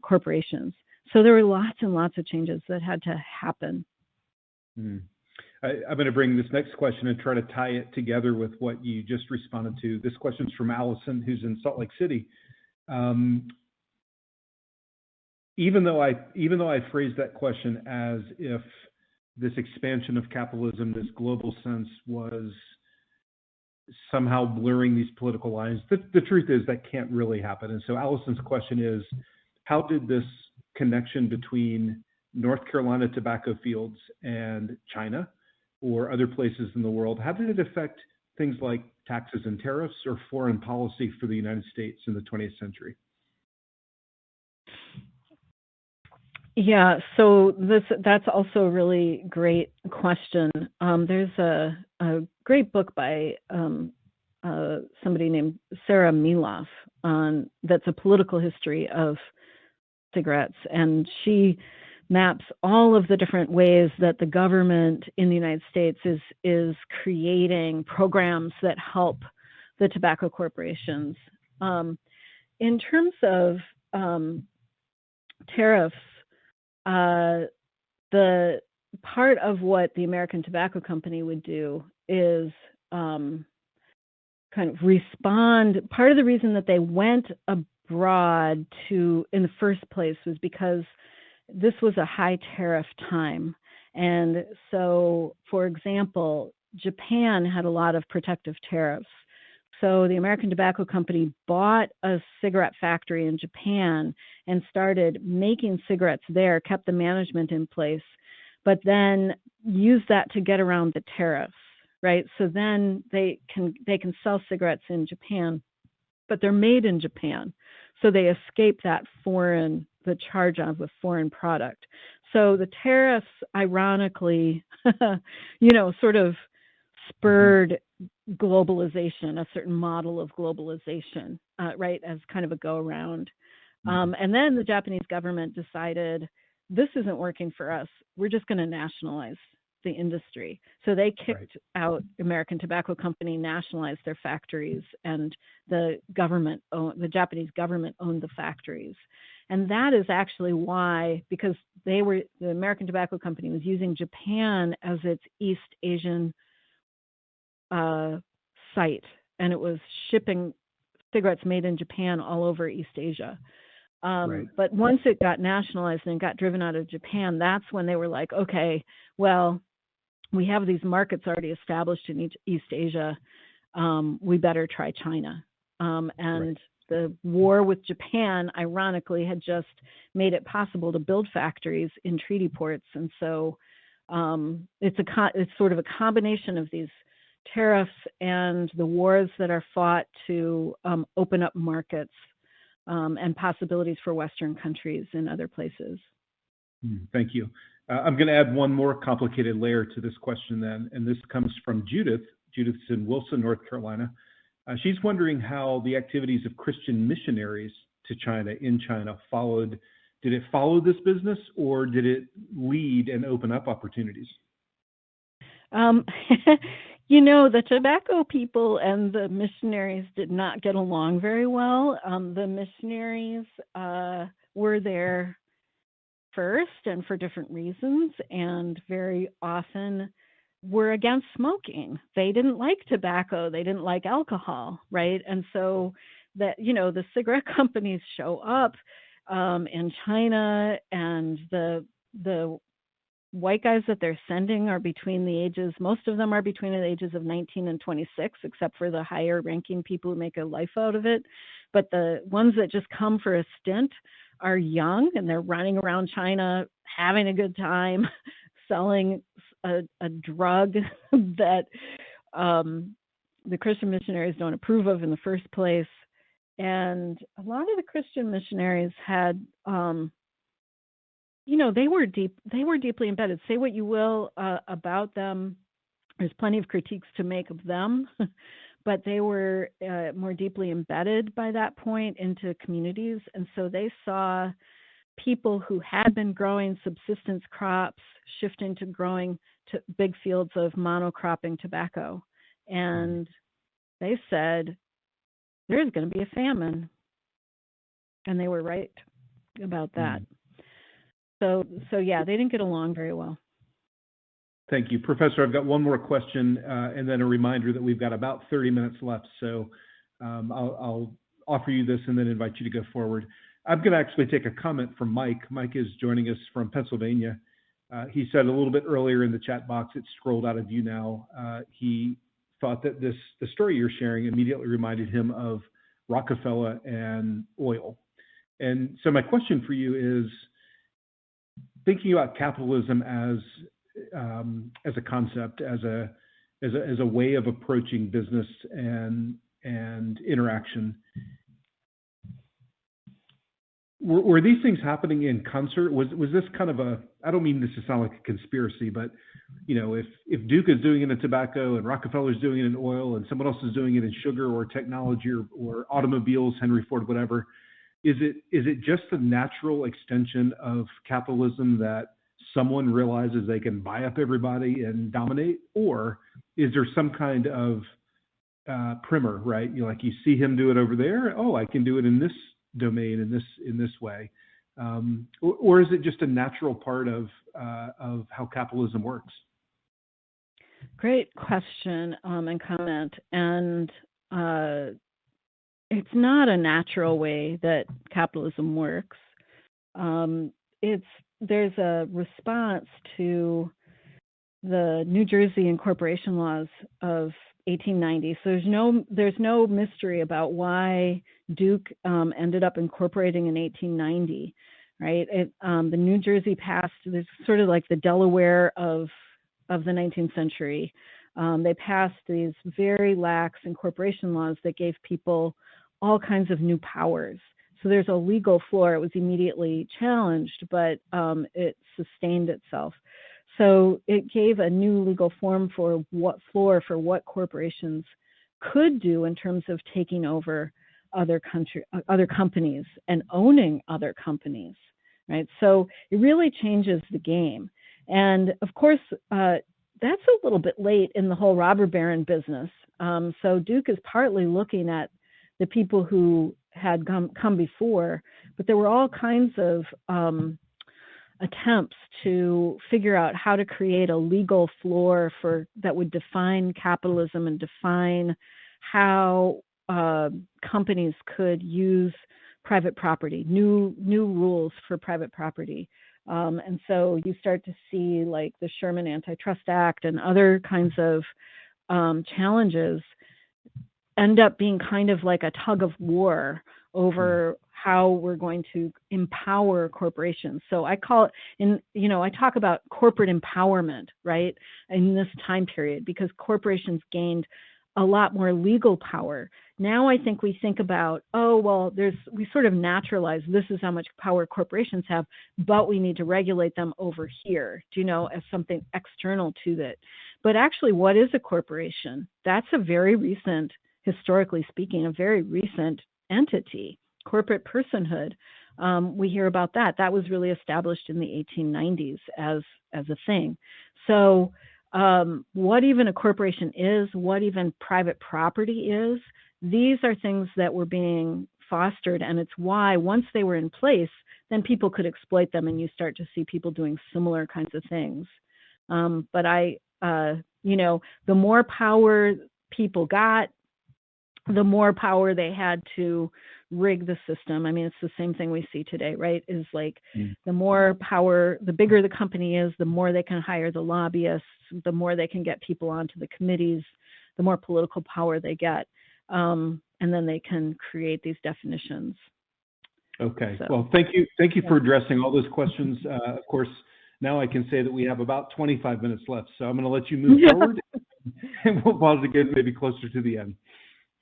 corporations. So there were lots and lots of changes that had to happen. I'm going to bring this next question and try to tie it together with what you just responded to. This question is from Allison, who's in Salt Lake City. Even though I phrased that question as if this expansion of capitalism, this global sense, was somehow blurring these political lines, the truth is that can't really happen. And so Allison's question is, how did this connection between North Carolina tobacco fields and China or other places in the world, how did it affect things like taxes and tariffs or foreign policy for the United States in the 20th century? Yeah, so that's also a really great question. There's a great book by somebody named Sarah Miloff that's a political history of cigarettes, and she maps all of the different ways that the government in the United States is creating programs that help the tobacco corporations. In terms of tariffs, the part of what the American Tobacco Company would do is kind of respond. Part of the reason that they went abroad in the first place was because this was a high tariff time. And so, for example, Japan had a lot of protective tariffs. So the American Tobacco Company bought a cigarette factory in Japan and started making cigarettes there, kept the management in place, but then used that to get around the tariffs, right? So then they can sell cigarettes in Japan, but they're made in Japan. So they escape the charge of a foreign product. So the tariffs, ironically, sort of spurred globalization, a certain model of globalization, right, as kind of a go-around. And then the Japanese government decided, this isn't working for us. We're just going to nationalize the industry. So they kicked out American Tobacco Company, nationalized their factories, and the Japanese government owned the factories. And that is actually why, because the American Tobacco Company was using Japan as its East Asian site, and it was shipping cigarettes made in Japan all over East Asia. But once it got nationalized and got driven out of Japan, that's when they were like, okay, well, we have these markets already established in East Asia. We better try China. The war with Japan, ironically, had just made it possible to build factories in treaty ports. And so it's sort of a combination of these tariffs and the wars that are fought to open up markets and possibilities for Western countries in other places. Thank you. I'm going to add one more complicated layer to this question then, and this comes from Judith. Judith's in Wilson, North Carolina. She's wondering how the activities of Christian missionaries to China in China did it follow this business, or did it lead and open up opportunities? The tobacco people and the missionaries did not get along very well. The missionaries were there first and for different reasons, and very often were against smoking. They didn't like tobacco. They didn't like alcohol, right? And so the cigarette companies show up in China, and the white guys that they're sending are most of them are between the ages of 19 and 26, except for the higher ranking people who make a life out of it. But the ones that just come for a stint are young, and they're running around China having a good time, selling a drug that the Christian missionaries don't approve of in the first place. And a lot of the Christian missionaries had they were deeply embedded. Say what you will about them. There's plenty of critiques to make of them, but they were more deeply embedded by that point into communities. And so they saw people who had been growing subsistence crops shifting to growing to big fields of monocropping tobacco. And they said, there's going to be a famine. And they were right about that. So yeah, they didn't get along very well. Thank you. Professor, I've got one more question and then a reminder that we've got about 30 minutes left. So I'll offer you this and then invite you to go forward. I'm going to actually take a comment from Mike. Mike is joining us from Pennsylvania. He said a little bit earlier in the chat box, it's scrolled out of view now. He thought that the story you're sharing immediately reminded him of Rockefeller and oil. And so my question for you is, thinking about capitalism as a concept, as a way of approaching business and interaction, were these things happening in concert? Was this kind of I don't mean this to sound like a conspiracy, but if Duke is doing it in tobacco and Rockefeller's doing it in oil and someone else is doing it in sugar or technology or automobiles, Henry Ford, whatever, is it just a natural extension of capitalism that someone realizes they can buy up everybody and dominate, or is there some kind of primer, right? You see him do it over there. Oh, I can do it in this domain, in this way. or is it just a natural part of how capitalism works? Great question and comment. And it's not a natural way that capitalism works. There's a response to the New Jersey incorporation laws of 1890. So there's no mystery about why Duke ended up incorporating in 1890, right? The New Jersey passed, it's sort of like the Delaware of the 19th century. They passed these very lax incorporation laws that gave people all kinds of new powers. So there's a legal floor. It was immediately challenged, but it sustained itself. So it gave a new legal form for what corporations could do in terms of taking over other companies and owning other companies, right? So it really changes the game. And of course, that's a little bit late in the whole robber baron business. So Duke is partly looking at the people who had come before, but there were all kinds of attempts to figure out how to create a legal floor that would define capitalism and define how companies could use private property, new rules for private property. And so you start to see like the Sherman Antitrust Act and other kinds of challenges end up being kind of like a tug of war over how we're going to empower corporations. So I call it, I talk about corporate empowerment, right, in this time period, because corporations gained a lot more legal power. Now I think we think about, we sort of naturalize this is how much power corporations have, but we need to regulate them over here, as something external to that. But actually, what is a corporation? That's a very recent, historically speaking, a very recent entity. Corporate personhood, we hear about that. That was really established in the 1890s as a thing. So what even a corporation is, what even private property is, these are things that were being fostered, and it's why once they were in place, then people could exploit them, and you start to see people doing similar kinds of things. But the more power people got, the more power they had to rig the system. I mean, it's the same thing we see today, right? Is like the more power, the bigger the company is, the more they can hire the lobbyists, the more they can get people onto the committees, the more political power they get. And then they can create these definitions. Okay. So, well, thank you for addressing all those questions. Of course, now I can say that we have about 25 minutes left. So I'm going to let you move forward, and we'll pause again maybe closer to the end.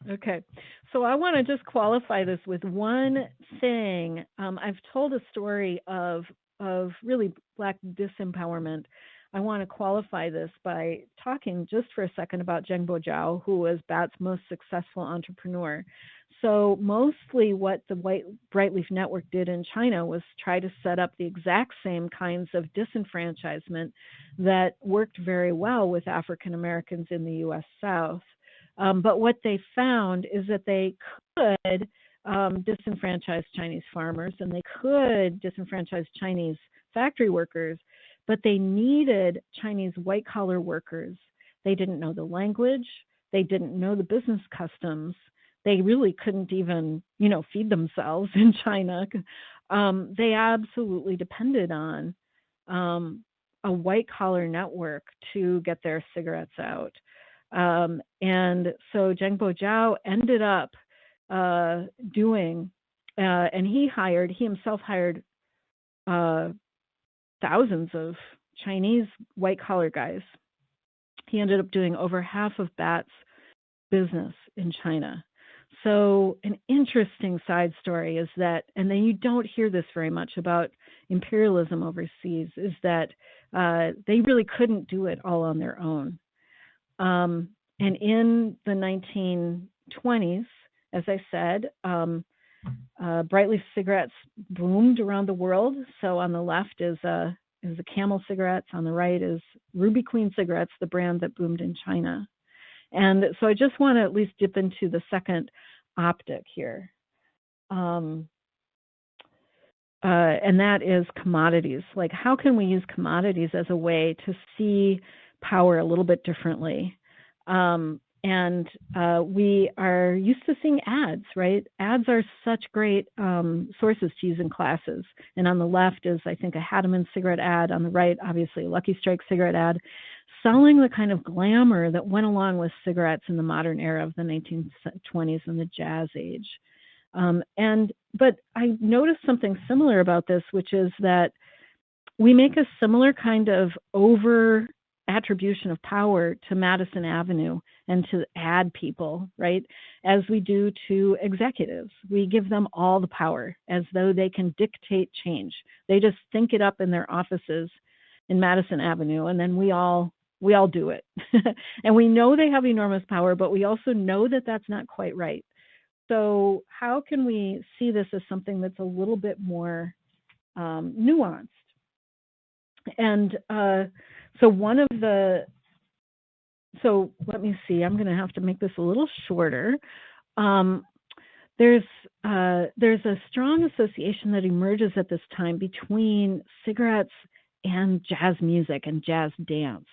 Okay, so I want to just qualify this with one thing. I've told a story of really Black disempowerment. I want to qualify this by talking just for a second about Zhengbo Zhao, who was Bat's most successful entrepreneur. So mostly what the Brightleaf Network did in China was try to set up the exact same kinds of disenfranchisement that worked very well with African Americans in the U.S. South. But what they found is that they could disenfranchise Chinese farmers, and they could disenfranchise Chinese factory workers, but they needed Chinese white-collar workers. They didn't know the language. They didn't know the business customs. They really couldn't even, feed themselves in China. They absolutely depended on a white-collar network to get their cigarettes out. And so Zhengbo Zhao ended up doing, and he himself hired thousands of Chinese white-collar guys. He ended up doing over half of Bat's business in China. So an interesting side story is that, and then you don't hear this very much about imperialism overseas, is that they really couldn't do it all on their own. And in the 1920s, as I said, Brightleaf cigarettes boomed around the world. So on the left is the Camel cigarettes. On the right is Ruby Queen cigarettes, the brand that boomed in China. And so I just want to at least dip into the second optic here. and that is commodities. Like, how can we use commodities as a way to see power a little bit differently? And we are used to seeing ads, right? Ads are such great sources to use in classes. And on the left is, I think, a Hatteman cigarette ad. On the right, obviously, a Lucky Strike cigarette ad, selling the kind of glamour that went along with cigarettes in the modern era of the 1920s and the Jazz Age. But I noticed something similar about this, which is that we make a similar kind of over attribution of power to Madison Avenue and to ad people, right, as we do to executives. We give them all the power as though they can dictate change. They just think it up in their offices in Madison Avenue, and then we all do it. And we know they have enormous power, but we also know that that's not quite right. So how can we see this as something that's a little bit more nuanced? And so let me see, I'm going to have to make this a little shorter. There's a strong association that emerges at this time between cigarettes and jazz music and jazz dance.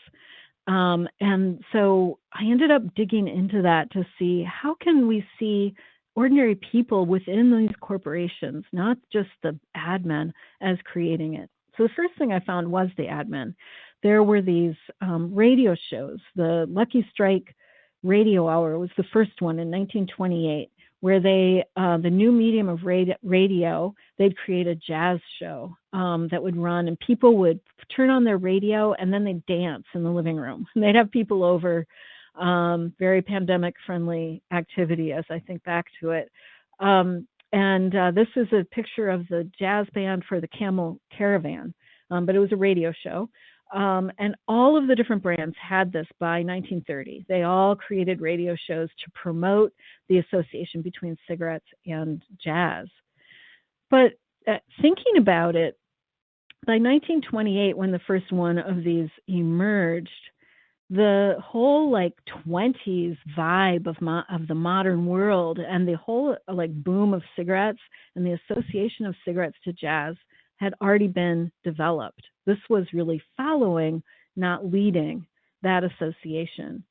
And so I ended up digging into that to see how can we see ordinary people within these corporations, not just the ad men, as creating it. So the first thing I found was the ad men. There were these radio shows. The Lucky Strike Radio Hour was the first one in 1928, where they, the new medium of radio, they'd create a jazz show that would run, and people would turn on their radio, and then they'd dance in the living room. And they'd have people over, very pandemic-friendly activity as I think back to it. This is a picture of the jazz band for the Camel Caravan, but it was a radio show. And all of the different brands had this by 1930. They all created radio shows to promote the association between cigarettes and jazz. But thinking about it, by 1928, when the first one of these emerged, the whole like 20s vibe of the modern world and the whole like boom of cigarettes and the association of cigarettes to jazz had already been developed. This was really following, not leading, that association.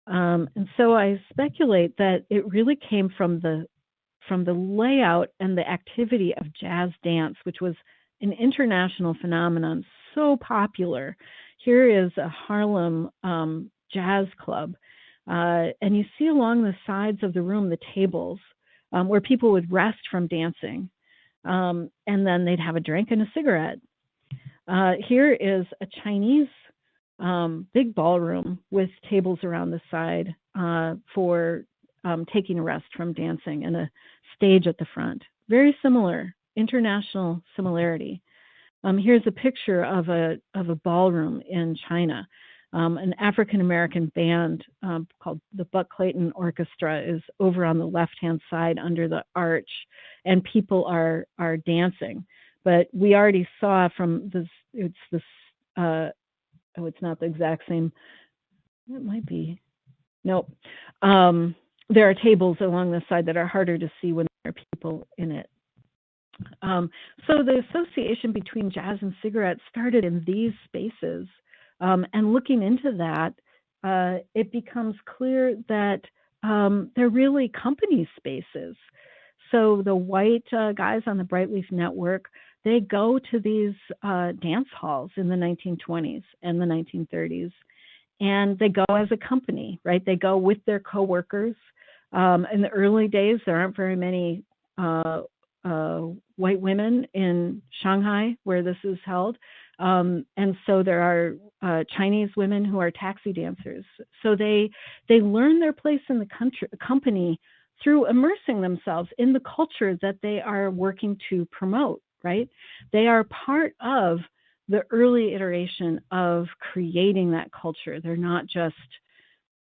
And so I speculate that it really came from the layout and the activity of jazz dance, which was an international phenomenon, so popular. Here is a Harlem jazz club, and you see along the sides of the room the tables where people would rest from dancing, and then they'd have a drink and a cigarette. Here is a Chinese big ballroom with tables around the side for taking a rest from dancing, and a stage at the front. Very similar, international similarity. Here's a picture of a ballroom in China. An African-American band called the Buck Clayton Orchestra is over on the left-hand side under the arch, and people are dancing. But we already saw from this, it's not the exact same. It might be. Nope. There are tables along the side that are harder to see when there are people in it. So the association between jazz and cigarettes started in these spaces. And looking into that, it becomes clear that they're really company spaces. So the white guys on the Brightleaf Network, they go to these dance halls in the 1920s and the 1930s, and they go as a company, right? They go with their coworkers. In the early days, there aren't very many white women in Shanghai where this is held. And so there are Chinese women who are taxi dancers. So they learn their place in the company through immersing themselves in the culture that they are working to promote, right? They are part of the early iteration of creating that culture. They're not just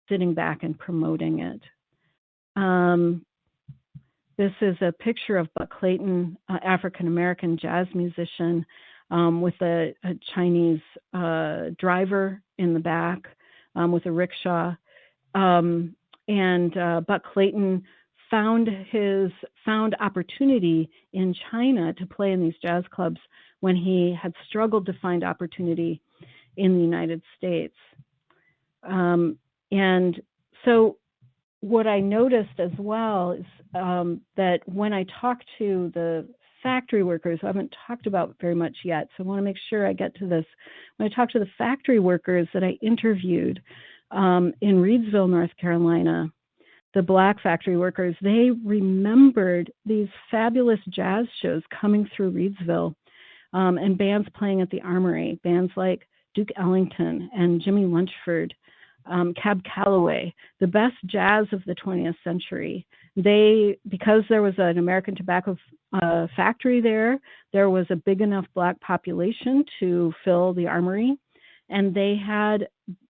sitting back and promoting it. This is a picture of Buck Clayton, African-American jazz musician, with a Chinese driver in the back with a rickshaw. And Buck Clayton found opportunity in China to play in these jazz clubs when he had struggled to find opportunity in the United States. And so what I noticed as well is that when I talk to the factory workers, I haven't talked about very much yet, so I want to make sure I get to this. When I talk to the factory workers that I interviewed in Reidsville, North Carolina, the Black factory workers, they remembered these fabulous jazz shows coming through Reidsville, and bands playing at the Armory, bands like Duke Ellington and Jimmy Lunchford, Cab Calloway, the best jazz of the 20th century. Because there was an American tobacco factory there was a big enough Black population to fill the Armory, and they had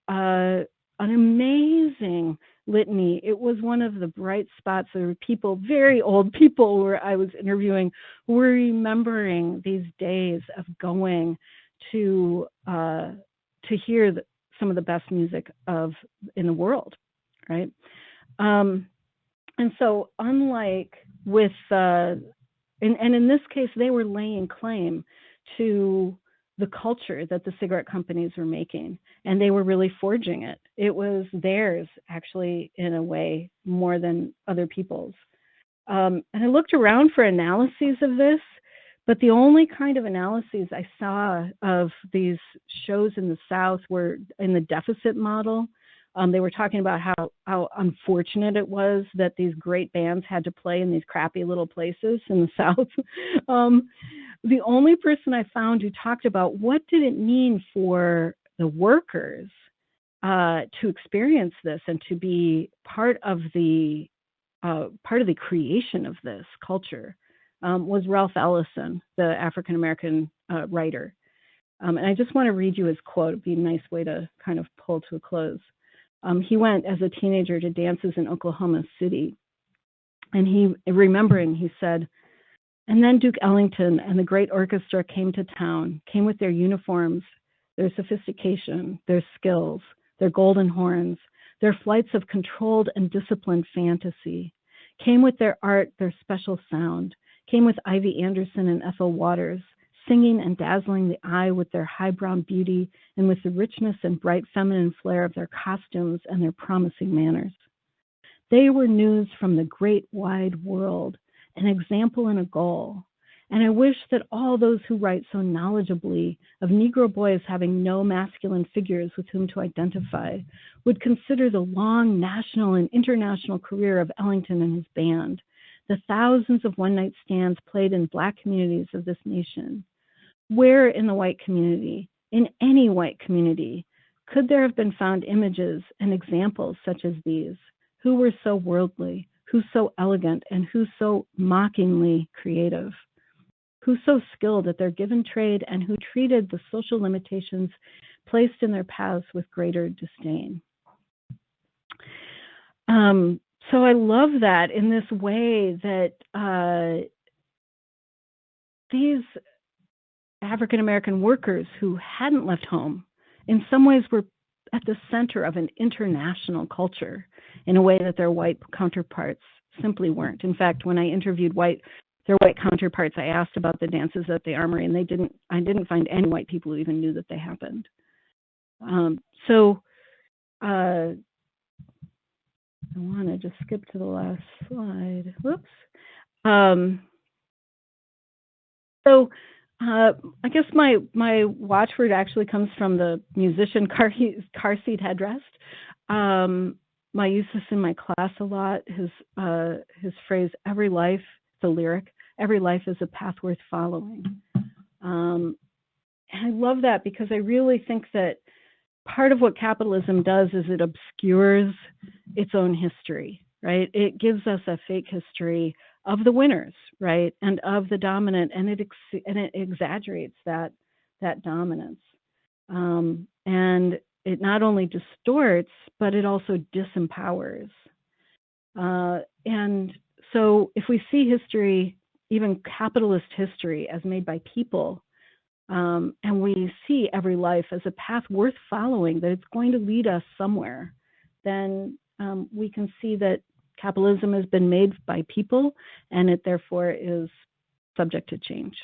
an amazing litany. It was one of the bright spots. There were people, very old people who I was interviewing, who were remembering these days of going to hear some of the best music in the world, right? And so unlike with, and in this case, they were laying claim to the culture that the cigarette companies were making, and they were really forging it. It was theirs, actually, in a way, more than other people's. And I looked around for analyses of this, but the only kind of analyses I saw of these shows in the South were in the deficit model. They were talking about how unfortunate it was that these great bands had to play in these crappy little places in the South. The only person I found who talked about what did it mean for the workers to experience this and to be part of the creation of this culture was Ralph Ellison, the African-American writer. And I just want to read you his quote. It'd be a nice way to kind of pull to a close. He went as a teenager to dances in Oklahoma City. And he said, "And then Duke Ellington and the great orchestra came to town, came with their uniforms, their sophistication, their skills, their golden horns, their flights of controlled and disciplined fantasy, came with their art, their special sound, came with Ivy Anderson and Ethel Waters, singing and dazzling the eye with their high-brown beauty and with the richness and bright feminine flair of their costumes and their promising manners. They were news from the great wide world, an example and a goal. And I wish that all those who write so knowledgeably of Negro boys having no masculine figures with whom to identify would consider the long national and international career of Ellington and his band, the thousands of one-night stands played in Black communities of this nation. Where in the white community, in any white community, could there have been found images and examples such as these? Who were so worldly, who so elegant, and who so mockingly creative? Who so skilled at their given trade and who treated the social limitations placed in their paths with greater disdain?" So I love that in this way that these African-American workers who hadn't left home in some ways were at the center of an international culture in a way that their white counterparts simply weren't. In fact, when I interviewed their white counterparts, I asked about the dances at the Armory, and I didn't find any white people who even knew that they happened. I want to just skip to the last slide. Whoops. I guess my watchword actually comes from the musician car seat headrest. I use this in my class a lot. His phrase, "Every life," the lyric, "Every life is a path worth following." And I love that because I really think that part of what capitalism does is it obscures its own history, right? It gives us a fake history of the winners, right, and of the dominant, and it exaggerates that dominance, and it not only distorts, but it also disempowers. And so, if we see history, even capitalist history, as made by people, and we see every life as a path worth following, that it's going to lead us somewhere, then we can see that Capitalism has been made by people, and it therefore is subject to change.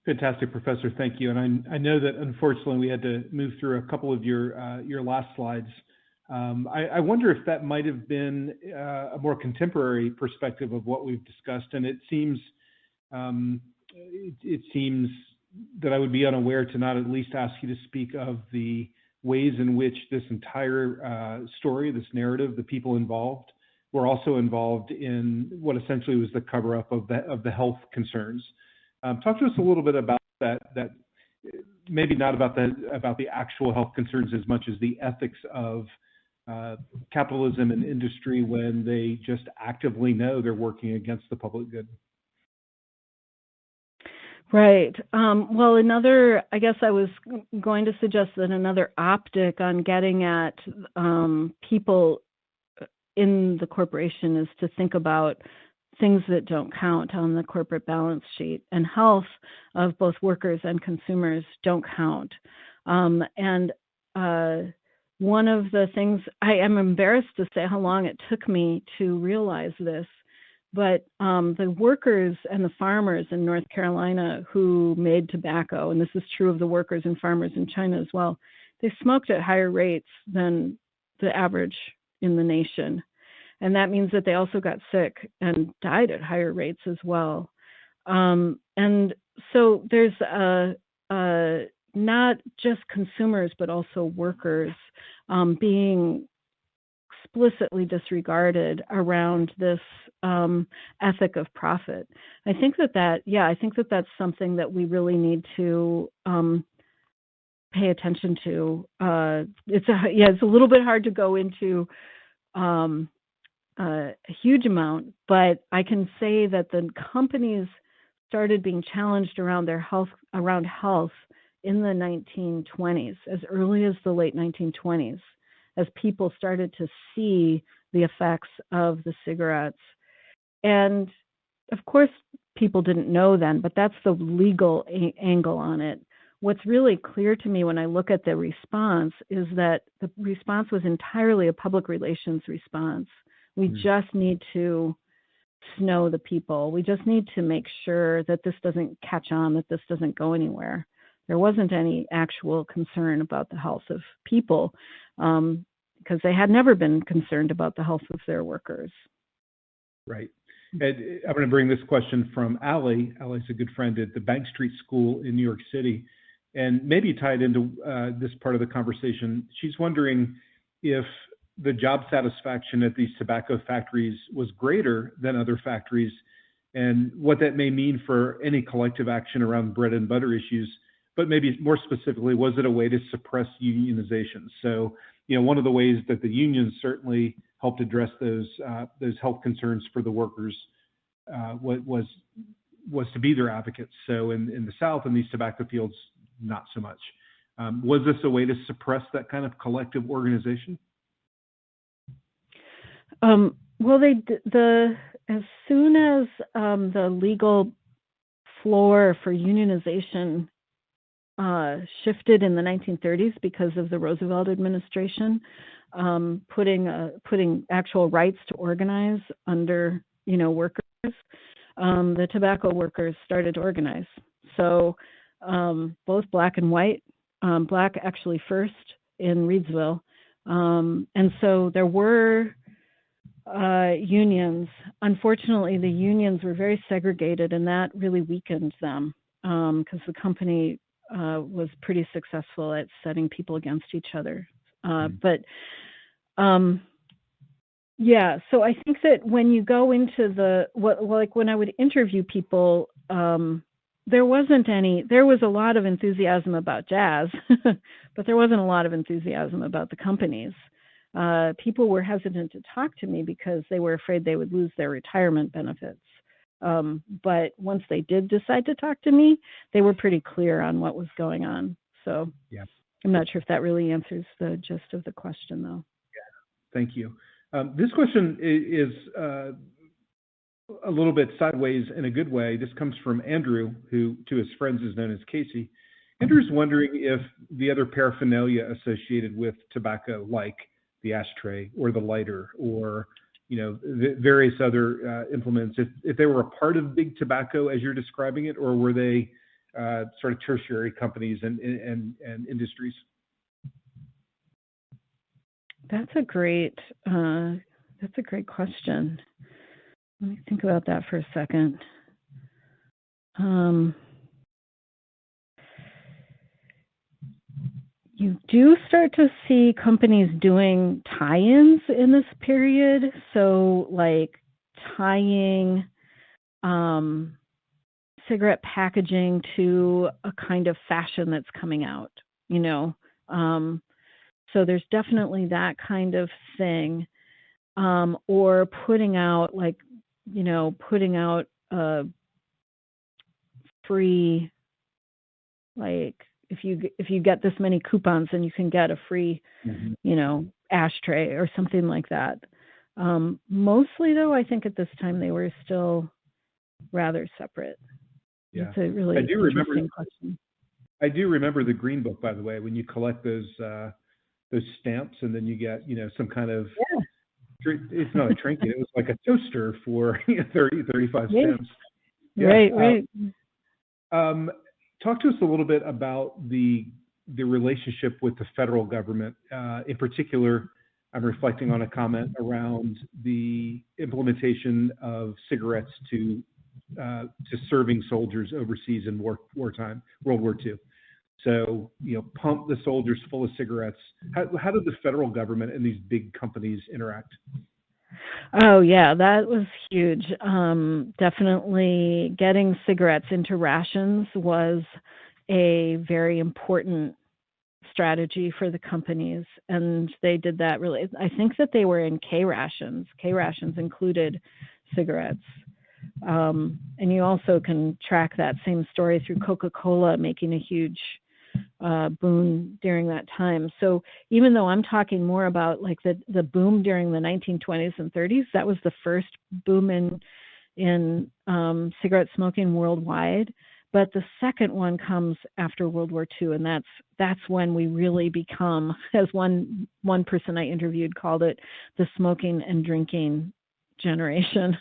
Fantastic, Professor. Thank you. And I know that unfortunately we had to move through a couple of your last slides. I wonder if that might have been a more contemporary perspective of what we've discussed. And it seems that I would be unaware to not at least ask you to speak of the ways in which this entire story, this narrative, the people involved, were also involved in what essentially was the cover-up of the health concerns. Talk to us a little bit about that maybe not about the actual health concerns as much as the ethics of capitalism and industry when they just actively know they're working against the public good. Right. Well, I guess I was going to suggest that another optic on getting at people in the corporation is to think about things that don't count on the corporate balance sheet, and health of both workers and consumers don't count. And one of the things, I am embarrassed to say how long it took me to realize this, but the workers and the farmers in North Carolina who made tobacco, and this is true of the workers and farmers in China as well, they smoked at higher rates than the average in the nation. And that means that they also got sick and died at higher rates as well. And so there's not just consumers, but also workers being explicitly disregarded around this ethic of profit. I think that's something that we really need to pay attention to. It's a little bit hard to go into a huge amount, but I can say that the companies started being challenged around health in the 1920s, as early as the late 1920s, as people started to see the effects of the cigarettes. And of course, people didn't know then, but that's the legal angle on it. What's really clear to me when I look at the response is that the response was entirely a public relations response. We just need to snow the people. We just need to make sure that this doesn't catch on, that this doesn't go anywhere. There wasn't any actual concern about the health of people because they had never been concerned about the health of their workers. Right. And I'm going to bring this question from Allie. Allie's a good friend at the Bank Street School in New York City, and maybe tied into this part of the conversation. She's wondering if the job satisfaction at these tobacco factories was greater than other factories, and what that may mean for any collective action around bread and butter issues. But maybe more specifically, was it a way to suppress unionization? So, one of the ways that the unions certainly helped address those health concerns for the workers was to be their advocates. So in the South, in these tobacco fields, not so much. Was this a way to suppress that kind of collective organization? Well, as soon as the legal floor for unionization shifted in the 1930s because of the Roosevelt administration, putting actual rights to organize under workers, the tobacco workers started to organize. So both black and white, black actually first in Reidsville, and so there were unions. Unfortunately, the unions were very segregated, and that really weakened them because the company was pretty successful at setting people against each other. So I think that when you go into when I would interview people, there was a lot of enthusiasm about jazz, but there wasn't a lot of enthusiasm about the companies. People were hesitant to talk to me because they were afraid they would lose their retirement benefits. But once they did decide to talk to me, they were pretty clear on what was going on. So yeah. I'm not sure if that really answers the gist of the question, though. Yeah, thank you. This question is a little bit sideways in a good way. This comes from Andrew, who to his friends is known as Casey. Andrew's wondering if the other paraphernalia associated with tobacco, like the ashtray or the lighter or various other implements, if they were a part of big tobacco as you're describing it, or were they sort of tertiary companies and industries? That's a great question. Let me think about that for a second. You do start to see companies doing tie-ins in this period. So like tying cigarette packaging to a kind of fashion that's coming out, So there's definitely that kind of thing. Or putting out a free, like, if you get this many coupons, then you can get a free, ashtray or something like that. Mostly, though, I think at this time they were still rather separate. Yeah, it's a really interesting question. I do remember the Green Book, by the way, when you collect those stamps, and then you get some kind of it's not a trinket; it was like a toaster for 35 cents. Yeah. Right. Talk to us a little bit about the relationship with the federal government. In particular, I'm reflecting on a comment around the implementation of cigarettes to serving soldiers overseas in wartime, World War II. So, pump the soldiers full of cigarettes. How did the federal government and these big companies interact? Oh, yeah, that was huge. Definitely getting cigarettes into rations was a very important strategy for the companies. And they did that really. I think that they were in K rations. K rations included cigarettes. And you also can track that same story through Coca-Cola making a huge boom during that time. So even though I'm talking more about like the boom during the 1920s and 30s, that was the first boom in cigarette smoking worldwide. But the second one comes after World War II, and that's when we really become, as one person I interviewed called it, the smoking and drinking generation.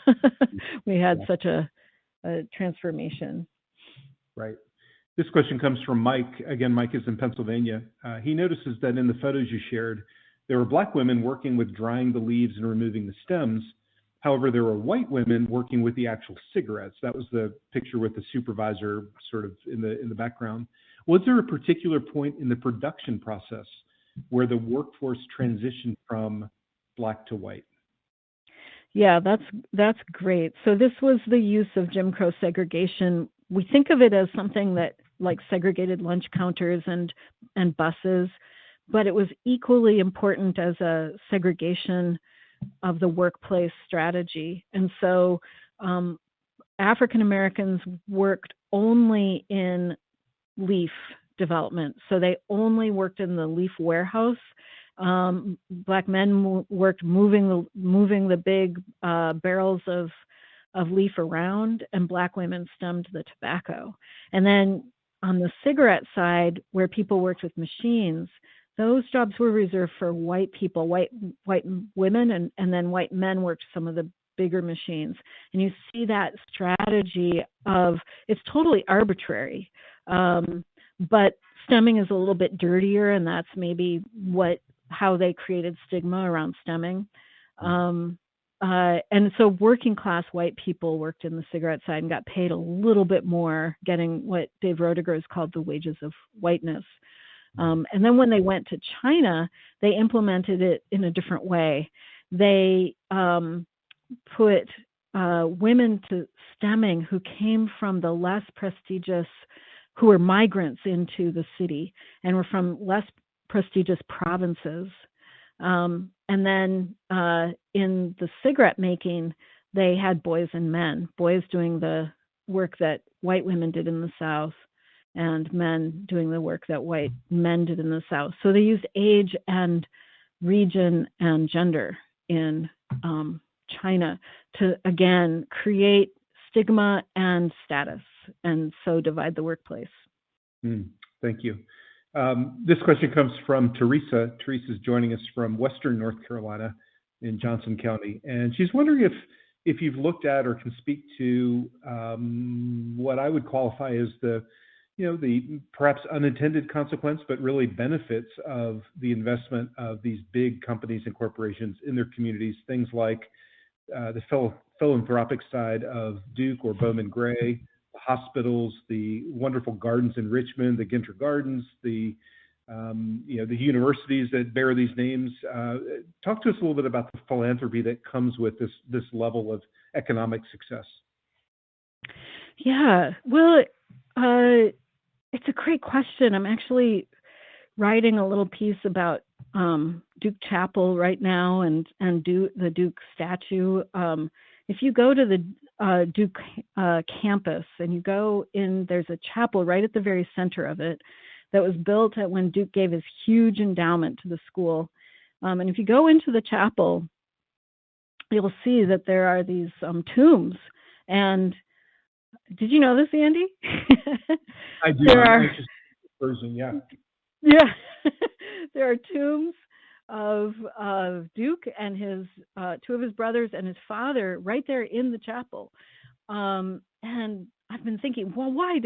We had such a transformation. Right. This question comes from Mike. Again, Mike is in Pennsylvania. He notices that in the photos you shared, there were Black women working with drying the leaves and removing the stems. However, there were white women working with the actual cigarettes. That was the picture with the supervisor sort of in the background. Was there a particular point in the production process where the workforce transitioned from Black to white? Yeah, that's great. So this was the use of Jim Crow segregation. We think of it as something that like segregated lunch counters and buses, but it was equally important as a segregation of the workplace strategy. And so African Americans worked only in leaf development. So they only worked in the leaf warehouse. Black men worked moving the big barrels of leaf around, and Black women stemmed the tobacco. And then on the cigarette side, where people worked with machines, those jobs were reserved for white people, white women, and then white men worked some of the bigger machines. And you see that strategy of, it's totally arbitrary, but stemming is a little bit dirtier, and that's maybe how they created stigma around stemming. And so working class white people worked in the cigarette side and got paid a little bit more, getting what Dave Roediger has called the wages of whiteness. And then when they went to China, they implemented it in a different way. They put women to stemming who came from the less prestigious, who were migrants into the city and were from less prestigious provinces. And then in the cigarette making, they had boys and men, boys doing the work that white women did in the South and men doing the work that white men did in the South. So they used age and region and gender in China to, again, create stigma and status, and so divide the workplace. Thank you. This question comes from Teresa. Teresa's joining us from Western North Carolina in Johnson County, and she's wondering if you've looked at or can speak to what I would qualify as the perhaps unintended consequence, but really benefits of the investment of these big companies and corporations in their communities. Things like the philanthropic side of Duke or Bowman Gray, the hospitals, the wonderful gardens in Richmond, the Ginter Gardens, the universities that bear these names. Talk to us a little bit about the philanthropy that comes with this level of economic success. Yeah, well, it's a great question. I'm actually writing a little piece about Duke Chapel right now and the Duke statue. If you go to the Duke campus and you go in, there's a chapel right at the very center of it that was built when Duke gave his huge endowment to the school. And if you go into the chapel, you'll see that there are these tombs. And did you know this, Andy? I do. Yeah. Yeah. There are tombs of Duke and his two of his brothers and his father right there in the chapel. And I've been thinking, well, why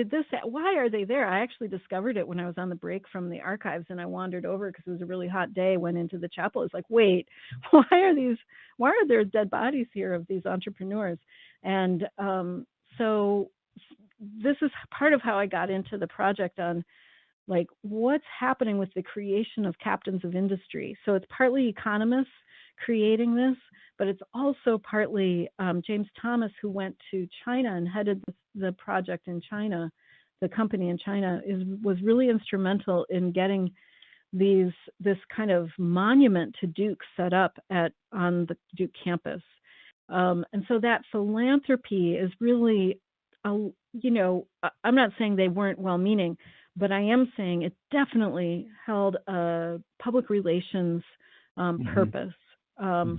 are they there? I actually discovered it when I was on the break from the archives, and I wandered over because it was a really hot day, went into the chapel. It's like, wait, why are there dead bodies here of these entrepreneurs? And so this is part of how I got into the project on like what's happening with the creation of captains of industry. So it's partly economists creating this, but it's also partly James Thomas, who went to China and headed the project in China, the company in China, was really instrumental in getting this kind of monument to Duke set up on the Duke campus. And so that philanthropy is really, I'm not saying they weren't well-meaning, but I am saying it definitely held a public relations purpose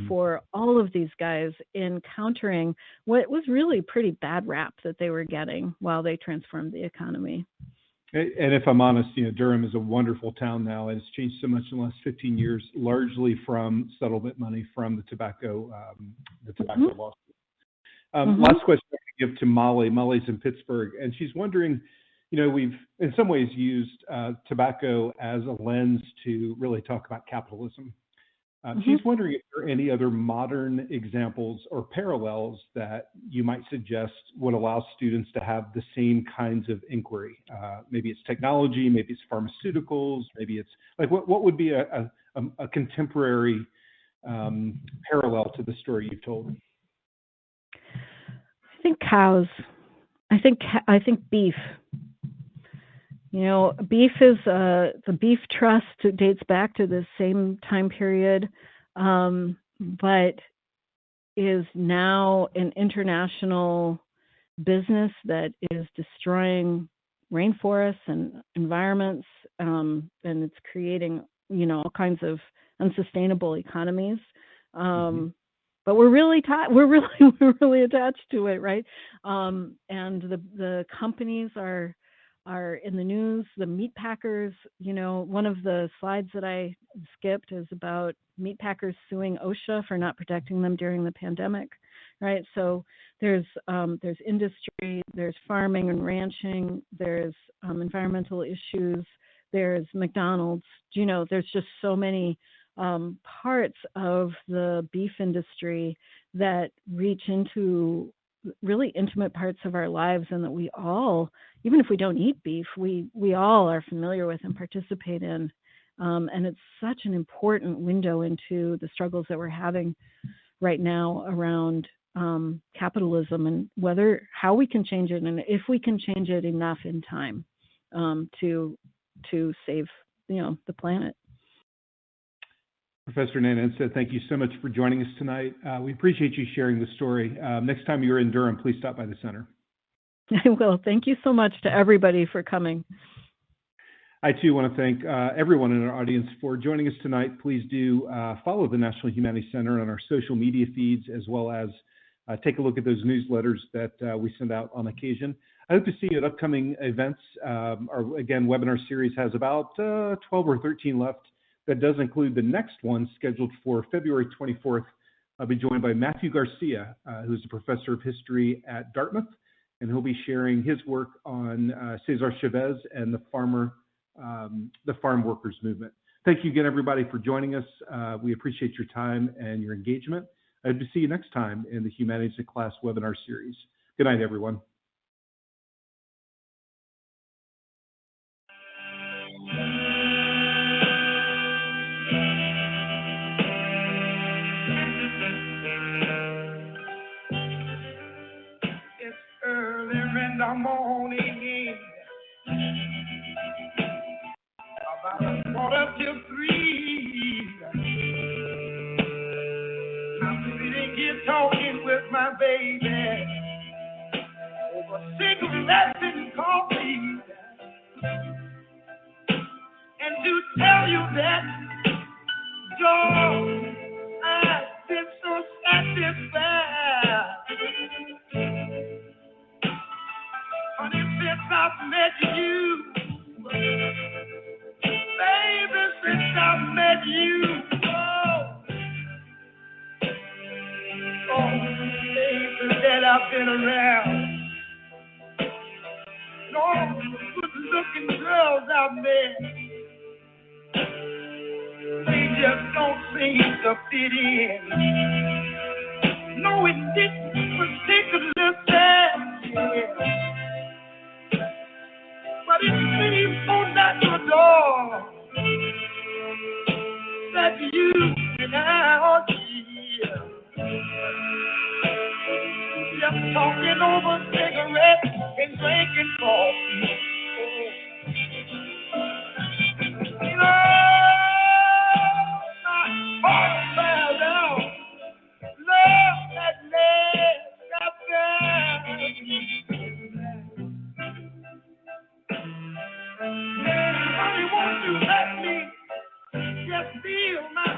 for all of these guys in countering what was really pretty bad rap that they were getting while they transformed the economy. And if I'm honest, Durham is a wonderful town now, and it's changed so much in the last 15 years, largely from settlement money from the tobacco lawsuit. Last question I can give to Molly. Molly's in Pittsburgh, and she's wondering, we've in some ways used tobacco as a lens to really talk about capitalism. She's wondering if there are any other modern examples or parallels that you might suggest would allow students to have the same kinds of inquiry. Maybe it's technology, maybe it's pharmaceuticals, maybe it's like what would be a contemporary parallel to the story you've told? I think cows. I think beef. Beef is the beef trust dates back to the same time period, but is now an international business that is destroying rainforests and environments, and it's creating, all kinds of unsustainable economies. But we're really attached to it, right? And the companies are in the news. The meat packers, one of the slides that I skipped is about meat packers suing OSHA for not protecting them during the pandemic, right? So there's industry, there's farming and ranching, there's environmental issues, there's McDonald's. There's just so many parts of the beef industry that reach into really intimate parts of our lives, and that we all, even if we don't eat beef, we all are familiar with and participate in. And it's such an important window into the struggles that we're having right now around capitalism and how we can change it, and if we can change it enough in time to save the planet. Professor Nannense, thank you so much for joining us tonight. We appreciate you sharing the story. Next time you're in Durham, please stop by the center. I will. Thank you so much to everybody for coming. I, too, want to thank everyone in our audience for joining us tonight. Please do follow the National Humanities Center on our social media feeds, as well as take a look at those newsletters that we send out on occasion. I hope to see you at upcoming events. Our, again, webinar series has about 12 or 13 left. That does include the next one scheduled for February 24th. I'll be joined by Matthew Garcia, who's a professor of history at Dartmouth, and he'll be sharing his work on Cesar Chavez and the farm workers movement. Thank you again, everybody, for joining us. We appreciate your time and your engagement. I hope to see you next time in the Humanities in Class webinar series. Good night, everyone. It's early in the morning, about 2:45. I'm sitting here talking with my baby over cigarettes and coffee. And to tell you that, Joe, I've been so satisfied. Honey, since I've met you, baby, since I've met you, oh, baby, that I've been around. No good-looking girls out there, they just don't seem to fit in. No, it didn't particularly sad, yeah. But it seems so natural, door that you and I are here, just talking over cigarettes and drinking coffee. You know, my heart fell down. Love that man got down. Honey, won't you let me just feel my